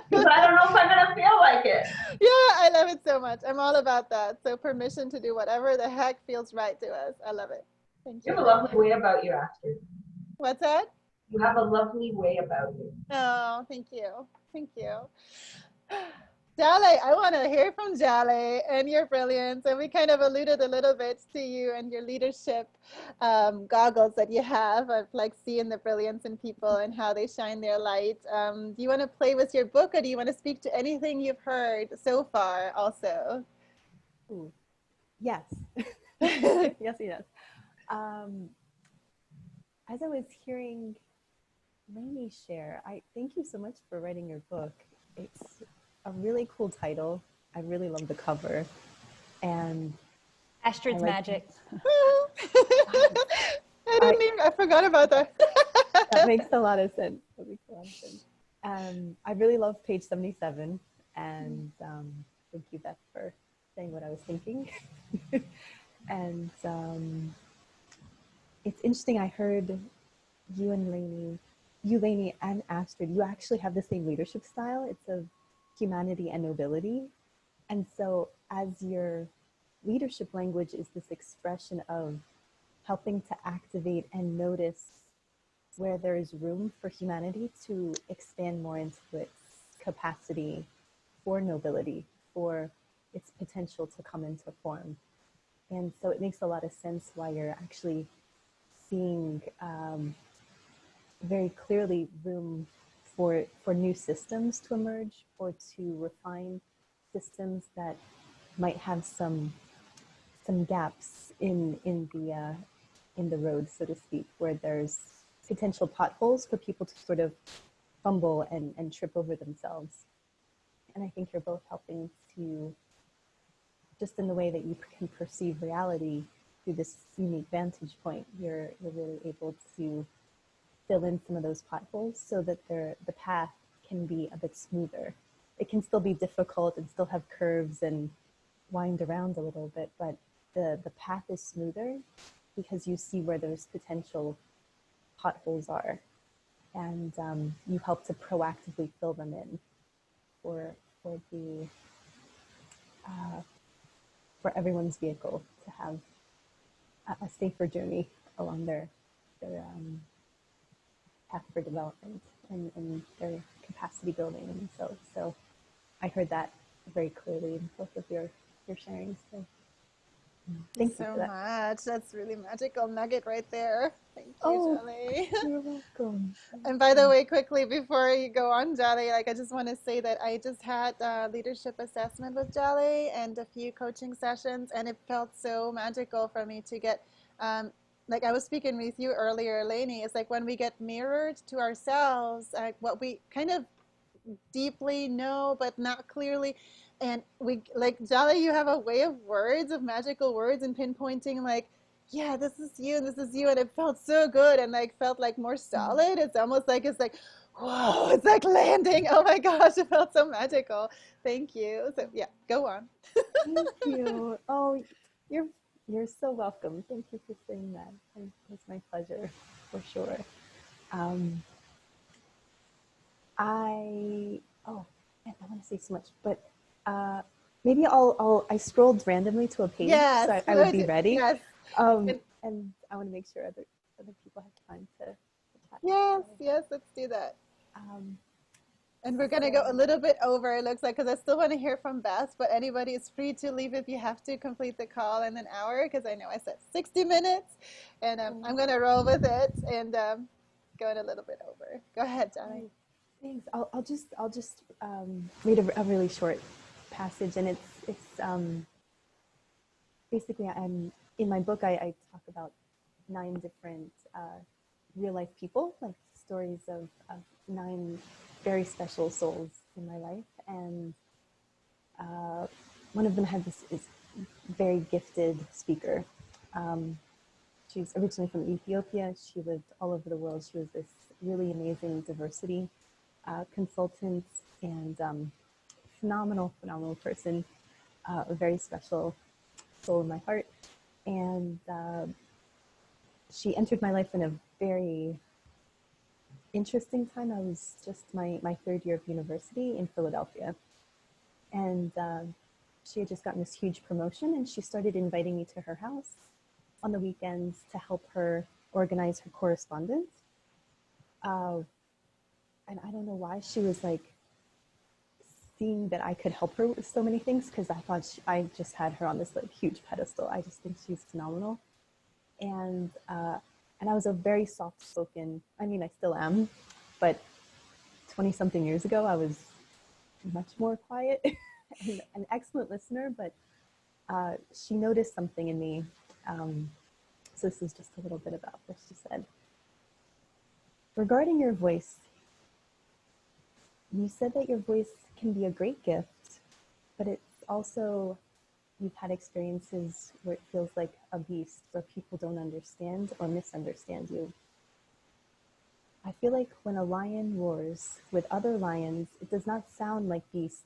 Because I don't know if I'm going to feel like it. Yeah, I love it so much. I'm all about that. So permission to do whatever the heck feels right to us. I love it. Thank you. You have a lovely way about you, Astrid. What's that? You have a lovely way about you. Oh, thank you. Thank you. Jale, I want to hear from Jale and your brilliance. And we kind of alluded a little bit to you and your leadership goggles that you have of like seeing the brilliance in people and how they shine their light. Do you want to play with your book, or do you want to speak to anything you've heard so far also? Ooh, yes. Yes, yes. As I was hearing Lainey share, I thank you so much for writing your book. It's a really cool title. I really love the cover. And Astrid's magic. I forgot about that. that makes a lot of sense. That makes a lot of sense. I really love page 77. And thank you, Beth, for saying what I was thinking. And it's interesting. I heard you and Lainey and Astrid, you actually have the same leadership style. It's of humanity and nobility. And so as your leadership language is this expression of helping to activate and notice where there is room for humanity to expand more into its capacity for nobility, for its potential to come into form. And so it makes a lot of sense why you're actually seeing very clearly room for new systems to emerge, or to refine systems that might have some gaps in the road, so to speak, where there's potential potholes for people to sort of fumble and trip over themselves. And I think you're both helping to, just in the way that you can perceive reality through this unique vantage point, you're really able to fill in some of those potholes so that the path can be a bit smoother. It can still be difficult and still have curves and wind around a little bit, but the path is smoother because you see where those potential potholes are, and you help to proactively fill them in for the for everyone's vehicle to have a safer journey along their path for development and their capacity building themselves. So I heard that very clearly in both of your sharings. So thank you so for that. much. That's really magical nugget right there. Thank you, Jale. You're welcome. And by the way, quickly before you go on, Jale, like I just want to say that I just had a leadership assessment with Jale and a few coaching sessions, and it felt so magical for me to get, like I was speaking with you earlier, Lainey. It's like when we get mirrored to ourselves, like what we kind of deeply know, but not clearly. And we, like Jale, you have a way of words, of magical words, and pinpointing like, yeah, this is you and this is you, and it felt so good and like felt like more solid. It's almost like it's like, whoa, it's like landing. Oh my gosh, it felt so magical. Thank you. So yeah, go on. Thank you. Oh, you're so welcome. Thank you for saying that. It's my pleasure, for sure. I want to say so much, but maybe I scrolled randomly to a page, Yes, so I would be ready. Yes. And I want to make sure other people have time to chat. Yes, let's do that. And we're going to go a little bit over, it looks like, because I still want to hear from Beth, but anybody is free to leave if you have to complete the call in an hour, because I know I said 60 minutes, and I'm going to roll with it and going a little bit over. Go ahead, Johnny. Thanks. I'll just read a really short passage, and it's basically, I'm in my book. I talk about 9 different real life people, like stories of 9 very special souls in my life, and one of them had this is very gifted speaker. She's originally from Ethiopia. She lived all over the world. She was this really amazing diversity consultant and phenomenal person, a very special soul in my heart. And she entered my life in a very interesting time. I was just my 3rd year of university in Philadelphia. And she had just gotten this huge promotion, and she started inviting me to her house on the weekends to help her organize her correspondence. And I don't know why she was like seeing that I could help her with so many things, because I thought I just had her on this like huge pedestal. I just think she's phenomenal. And I was a very soft-spoken, I mean, I still am, but 20 something years ago, I was much more quiet and an excellent listener, but she noticed something in me. So this is just a little bit about what she said. Regarding your voice, you said that your voice can be a great gift, but it's also, you've had experiences where it feels like a beast, where people don't understand or misunderstand you. I feel like when a lion roars with other lions, it does not sound like beasts.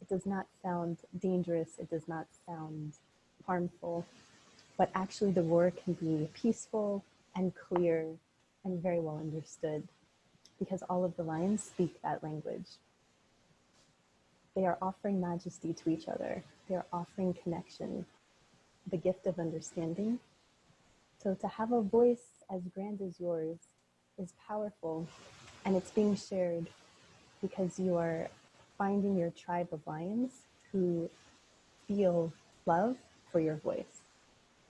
It does not sound dangerous. It does not sound harmful. But actually the roar can be peaceful and clear and very well understood, because all of the lions speak that language. They are offering majesty to each other. They are offering connection, the gift of understanding. So to have a voice as grand as yours is powerful, and it's being shared because you are finding your tribe of lions who feel love for your voice.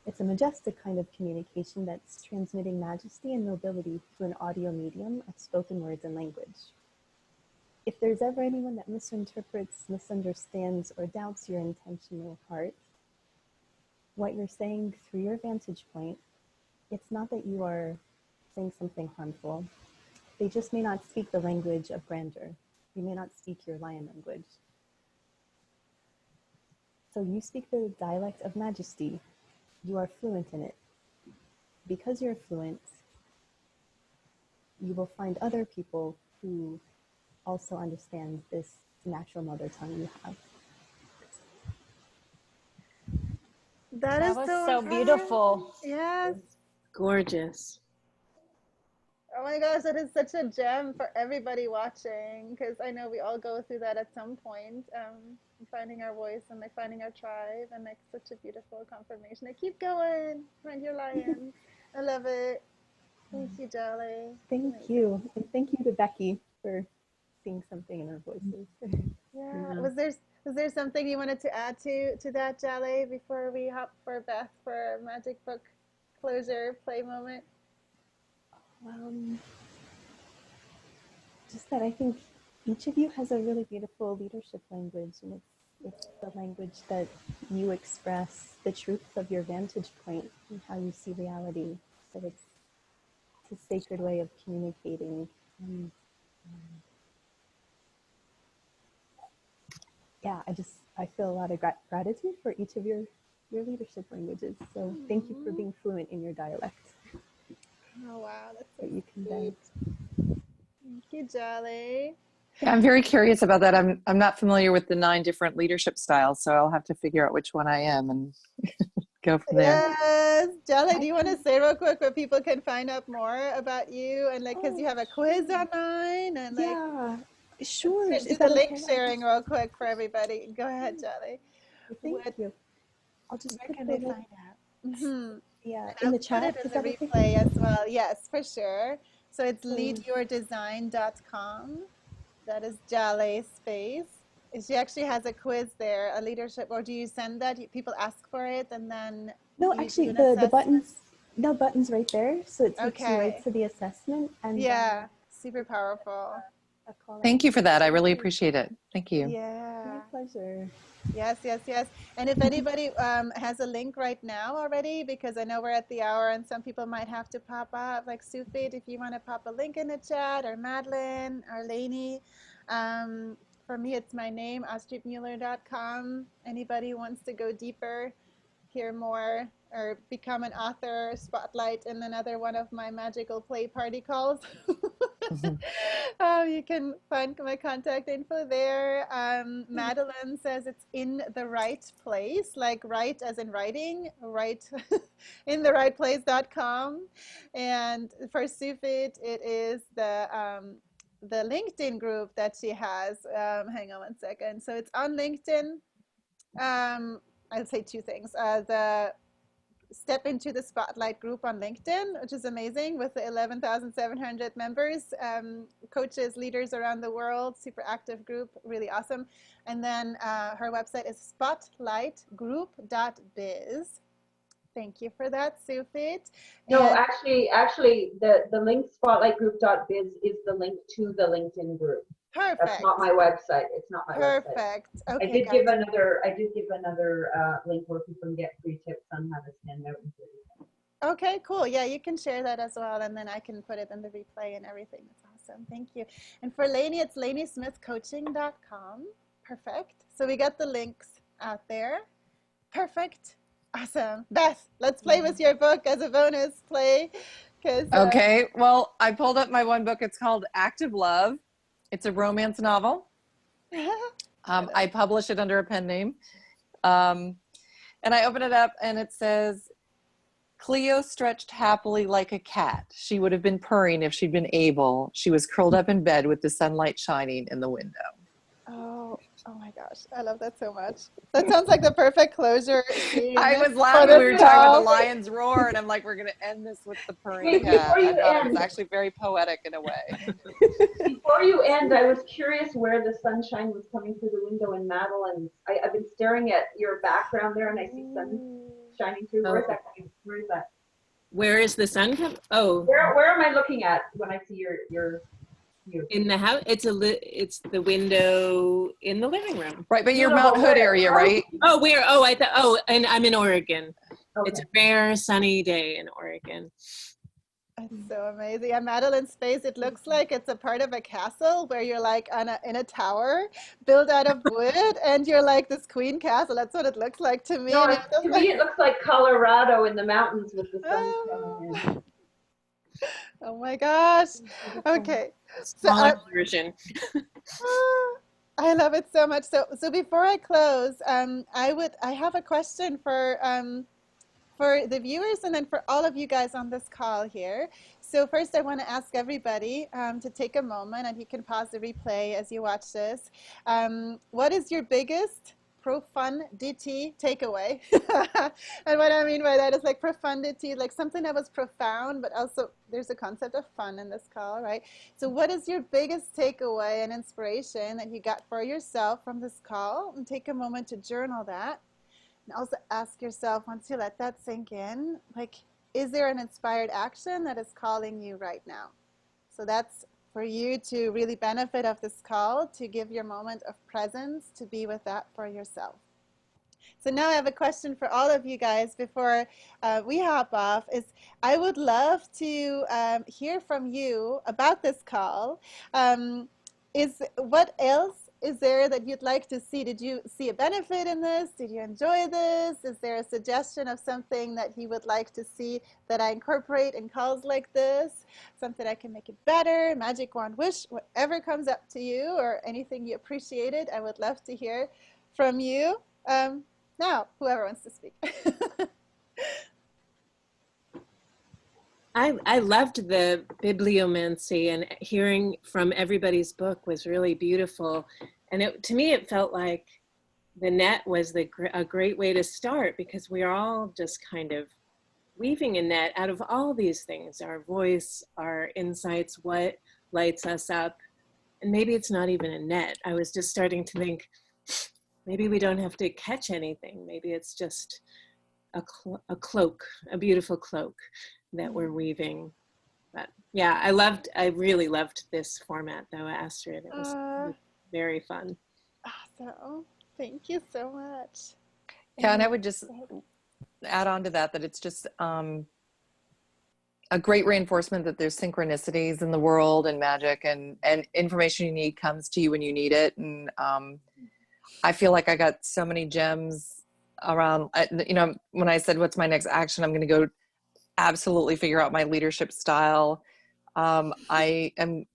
It's a majestic kind of communication that's transmitting majesty and nobility through an audio medium of spoken words and language. If there's ever anyone that misinterprets, misunderstands, or doubts your intentional heart, what you're saying through your vantage point, it's not that you are saying something harmful. They just may not speak the language of grandeur. You may not speak your lion language. So you speak the dialect of majesty. You are fluent in it. Because you're fluent, you will find other people who also understand this natural mother tongue you have. That That is was so so empowering. beautiful. Yes. Gorgeous. Oh my gosh, that is such a gem for everybody watching, because I know we all go through that at some point, finding our voice and like finding our tribe, and like such a beautiful confirmation. Like, keep going, find your lion. I love it. Thank you, Jolly. Thank you. And thank you to Becky for seeing something in our voices. Yeah. Yeah. Was there something you wanted to add to that, Jolly, before we hop for Beth for a magic book closure play moment? Just that I think each of you has a really beautiful leadership language, and it's the language that you express the truth of your vantage point and how you see reality. So it's a sacred way of communicating. And yeah, I feel a lot of gratitude for each of your leadership languages. So thank you for being fluent in your dialect Oh wow, that's so that you convey. Thank you, Jolly. Yeah, I'm very curious about that. I'm not familiar with the 9 different leadership styles, so I'll have to figure out which one I am and go from there. Yes, Jolly, do you want to say real quick where people can find out more about you, and like, because you have a quiz online, and like, Yeah, sure. do Is the that link okay? sharing real quick for everybody. Go ahead, Jolly. Thank What, you. I'll just Where put can the they link, find out? yeah, I'll in the put chat. it in Is the that okay? replay as well. Yes, for sure. So it's So, leadyourdesign.com. That is Jolly's space. She actually has a quiz there, a leadership, or do you send that? People ask for it, and then no, you do actually, an the assessment? buttons, no buttons right there. So it takes you right Okay. to the assessment and Yeah, super powerful. a call out. Thank you for that. I really appreciate it. Thank you. My Yeah. pleasure. Yes, yes, yes. And if anybody has a link right now already, because I know we're at the hour and some people might have to pop up, like Sufit, if you want to pop a link in the chat, or Madeline, or Lainey. For me, it's my name, astridmueller.com. Anybody wants to go deeper, hear more, or become an author, spotlight in another one of my magical play party calls. You can find my contact info there. Madeline says it's in the right place, like right as in writing, right in the right place.com. And for Sufit, it is the LinkedIn group that she has. Hang on one second. So it's on LinkedIn. I'll say 2 things. The step into the Spotlight group on LinkedIn, which is amazing, with the 11,700 members, coaches, leaders around the world, super active group, really awesome. And then her website is spotlightgroup.biz. Thank you for that, Sufit. No, actually, the link spotlightgroup.biz is the link to the LinkedIn group. Perfect. That's not my website. It's not my website. Perfect. Okay, I did give another link where people can get free tips on how to stand out in 30 seconds. Okay, cool. Yeah, you can share that as well, and then I can put it in the replay and everything. That's awesome. Thank you. And for Lainey, it's LaineySmithCoaching.com. Perfect. So we got the links out there. Perfect. Awesome. Beth, let's play with your book as a bonus play. Okay. Well, I pulled up my one book. It's called Active Love. It's a romance novel. I publish it under a pen name. And I open it up and it says, Cleo stretched happily like a cat. She would have been purring if she'd been able. She was curled up in bed with the sunlight shining in the window. Oh my gosh, I love that so much. That sounds like the perfect closure scene. I was laughing when we were talking about the lion's roar, and I'm like, we're going to end this with the purring cat. I thought it was actually very poetic in a way. Before you end, I was curious where the sunshine was coming through the window in Madeline's. I've been staring at your background there, and I see sun shining through. Where is that coming? Where is that? Where is the sun coming? Oh. Where am I looking at when I see your view? In the house, it's the window in the living room. Right, but you're Mount Hood area, right? And I'm in Oregon. Okay. It's a rare sunny day in Oregon. It's so amazing. At Madeline's space, it looks like it's a part of a castle where you're like in a tower built out of wood, and you're like this queen castle. That's what it looks like to me. No, to me, it looks like Colorado in the mountains with the sun coming in. Oh my gosh. Okay. Smaller version. I love it so much. So before I close, I have a question for the viewers and then for all of you guys on this call here. So first I want to ask everybody to take a moment, and you can pause the replay as you watch this. What is your biggest profundity takeaway? And what I mean by that is like profundity, like something that was profound, but also there's a concept of fun in this call, right? So what is your biggest takeaway and inspiration that you got for yourself from this call? And take a moment to journal that. And also ask yourself, once you let that sink in, like, is there an inspired action that is calling you right now? So that's for you to really benefit of this call, to give your moment of presence, to be with that for yourself. So now I have a question for all of you guys before we hop off. I would love to hear from you about this call. What else is there that you'd like to see? Did you see a benefit in this? Did you enjoy this? Is there a suggestion of something that you would like to see that I incorporate in calls like this? Something I can make it better, magic wand wish, whatever comes up to you, or anything you appreciated, I would love to hear from you. Now, whoever wants to speak. I loved the bibliomancy, and hearing from everybody's book was really beautiful. And to me, it felt like the net was a great way to start, because we're all just kind of weaving a net out of all these things: our voice, our insights, what lights us up. And maybe it's not even a net. I was just starting to think, maybe we don't have to catch anything. Maybe it's just a cloak, a beautiful cloak that we're weaving. But yeah, I really loved this format though, Astrid. It was very fun. Awesome. Thank you so much. Yeah, and I would just add on to that it's just a great reinforcement that there's synchronicities in the world, and magic, and information you need comes to you when you need it. And I feel like I got so many gems around, when I said, what's my next action? I'm going to go absolutely figure out my leadership style. I am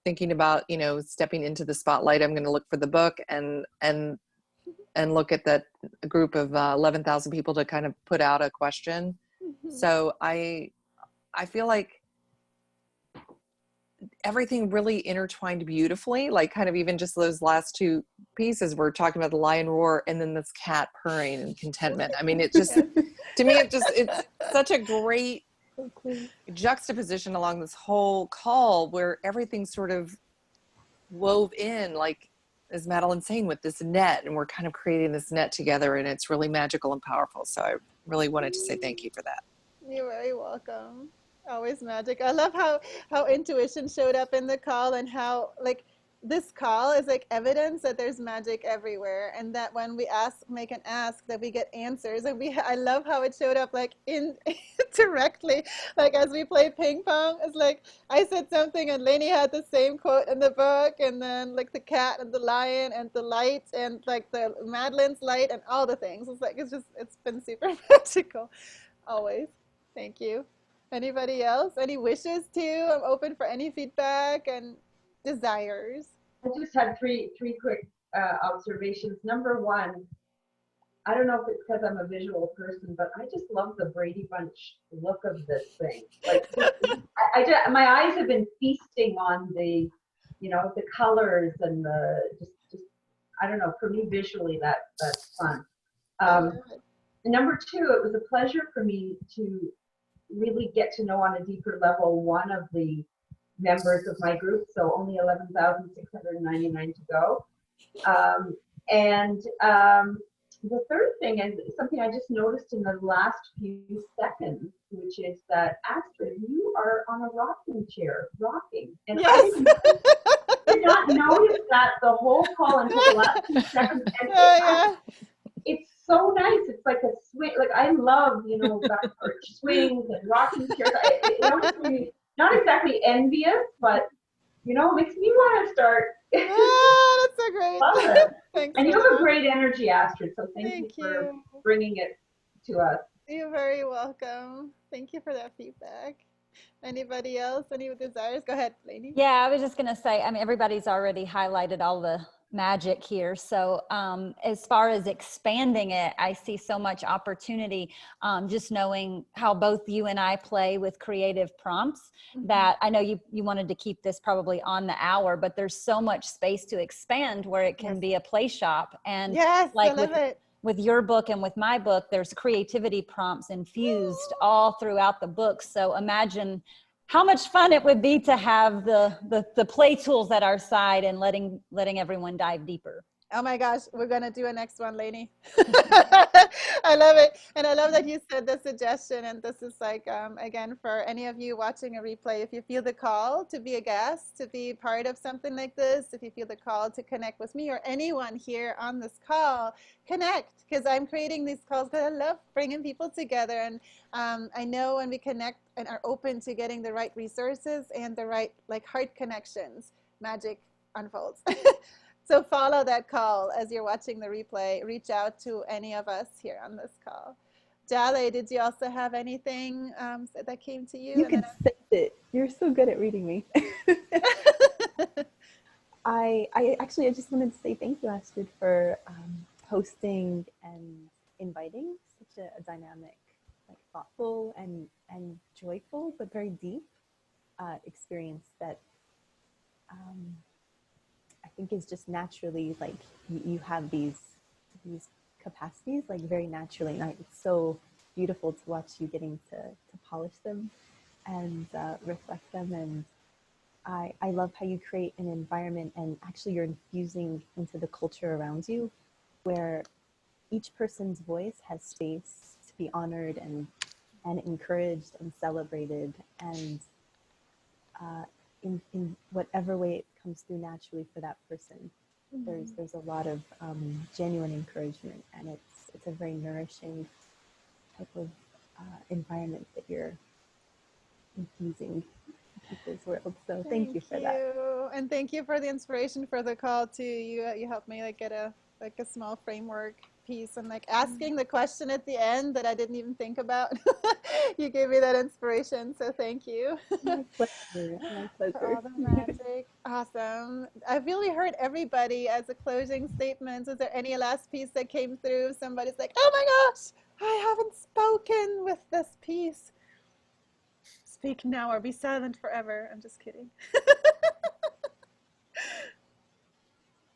thinking about, stepping into the spotlight. I'm going to look for the book and look at that group of 11,000 people to kind of put out a question. Mm-hmm. So I feel like everything really intertwined beautifully, like kind of even just those last two pieces, we're talking about the lion roar and then this cat purring and contentment. I mean, it just, to me, it's such a great So cool. juxtaposition along this whole call where everything sort of wove in, like as Madeline's saying, with this net, and we're kind of creating this net together, and it's really magical and powerful. So I really wanted to say thank you for that. You're very welcome. Always magic. I love how intuition showed up in the call, and how like this call is like evidence that there's magic everywhere, and that when we make an ask, that we get answers. And I love how it showed up like in directly, like as we play ping pong. It's like I said something and Lainey had the same quote in the book, and then like the cat and the lion and the light and like the Madeline's light and all the things. It's like it's been super magical. Always. Thank you. Anybody else? Any wishes too? I'm open for any feedback and desires. I just had three quick observations. Number one, I don't know if it's because I'm a visual person, but I just love the Brady Bunch look of this thing. Like, my eyes have been feasting on the colors and the just I don't know. For me, visually, that's fun. Number two, it was a pleasure for me to really get to know on a deeper level one of the members of my group, so only 11,699 to go. The third thing is something I just noticed in the last few seconds, which is that Astrid, you are on a rocking chair, rocking. And yes. I did not notice that the whole call until the last few seconds. And it's so nice. It's like a swing. Like I love, back porch swings and rocking chairs. It makes me not exactly envious, but makes me want to start. That's so great. Love it. Thanks. And you have a great energy, Astrid. So thank you for you. bringing it to us. You're very welcome. Thank you for that feedback. Anybody else? Any desires? Go ahead, Lainey. Yeah, I was just going to say, I mean, everybody's already highlighted all the magic here. So as far as expanding it, I see so much opportunity, just knowing how both you and I play with creative prompts, that I know you wanted to keep this probably on the hour, but there's so much space to expand where it can be a play shop. And like with your book and with my book, there's creativity prompts infused all throughout the book. So imagine how much fun it would be to have the play tools at our side and letting everyone dive deeper. Oh my gosh, we're going to do a next one, Lainey. I love it. And I love that you said the suggestion. And this is like, again, for any of you watching a replay, if you feel the call to be a guest, to be part of something like this, if you feel the call to connect with me or anyone here on this call, connect, because I'm creating these calls because I love bringing people together. And I know when we connect and are open to getting the right resources and the right heart connections, magic unfolds. So follow that call as you're watching the replay. Reach out to any of us here on this call. Jale, did you also have anything that came to you? You can sense it. You're so good at reading me. I just wanted to say thank you, Astrid, for hosting and inviting such a dynamic, thoughtful and joyful, but very deep experience that I think is just naturally you have these capacities very naturally, and it's so beautiful to watch you getting to polish them and reflect them. And I love how you create an environment, and actually you're infusing into the culture around you, where each person's voice has space to be honored and encouraged and celebrated, and in whatever way it comes through naturally for that person. There's a lot of genuine encouragement, and it's a very nourishing type of environment that you're infusing people's world. So thank you for that. And thank you for the inspiration for the call too. You helped me get a small framework piece, and asking the question at the end that I didn't even think about. You gave me that inspiration, so thank you. My pleasure. My pleasure. For all the magic. Awesome. I've really heard everybody as a closing statement. Is there any last piece that came through? Somebody's like, oh my gosh, I haven't spoken with this piece. speak now or be silent forever. I'm just kidding.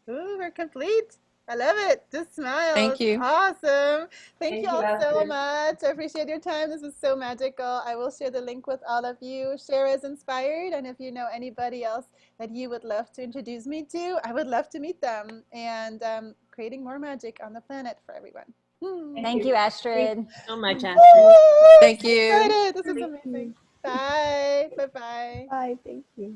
Ooh, we're complete. I love it. Just smiles. Thank you. Awesome. Thank you you, all so Astrid. much. I appreciate your time. This was so magical. I will share the link with all of you. Share as inspired. And if you know anybody else that you would love to introduce me to, I would love to meet them. And creating more magic on the planet for everyone. Thank you, Astrid. So much, Astrid. Woo! Thank So you. excited. This is Thank amazing. you. Bye. Bye-bye. Bye. Thank you.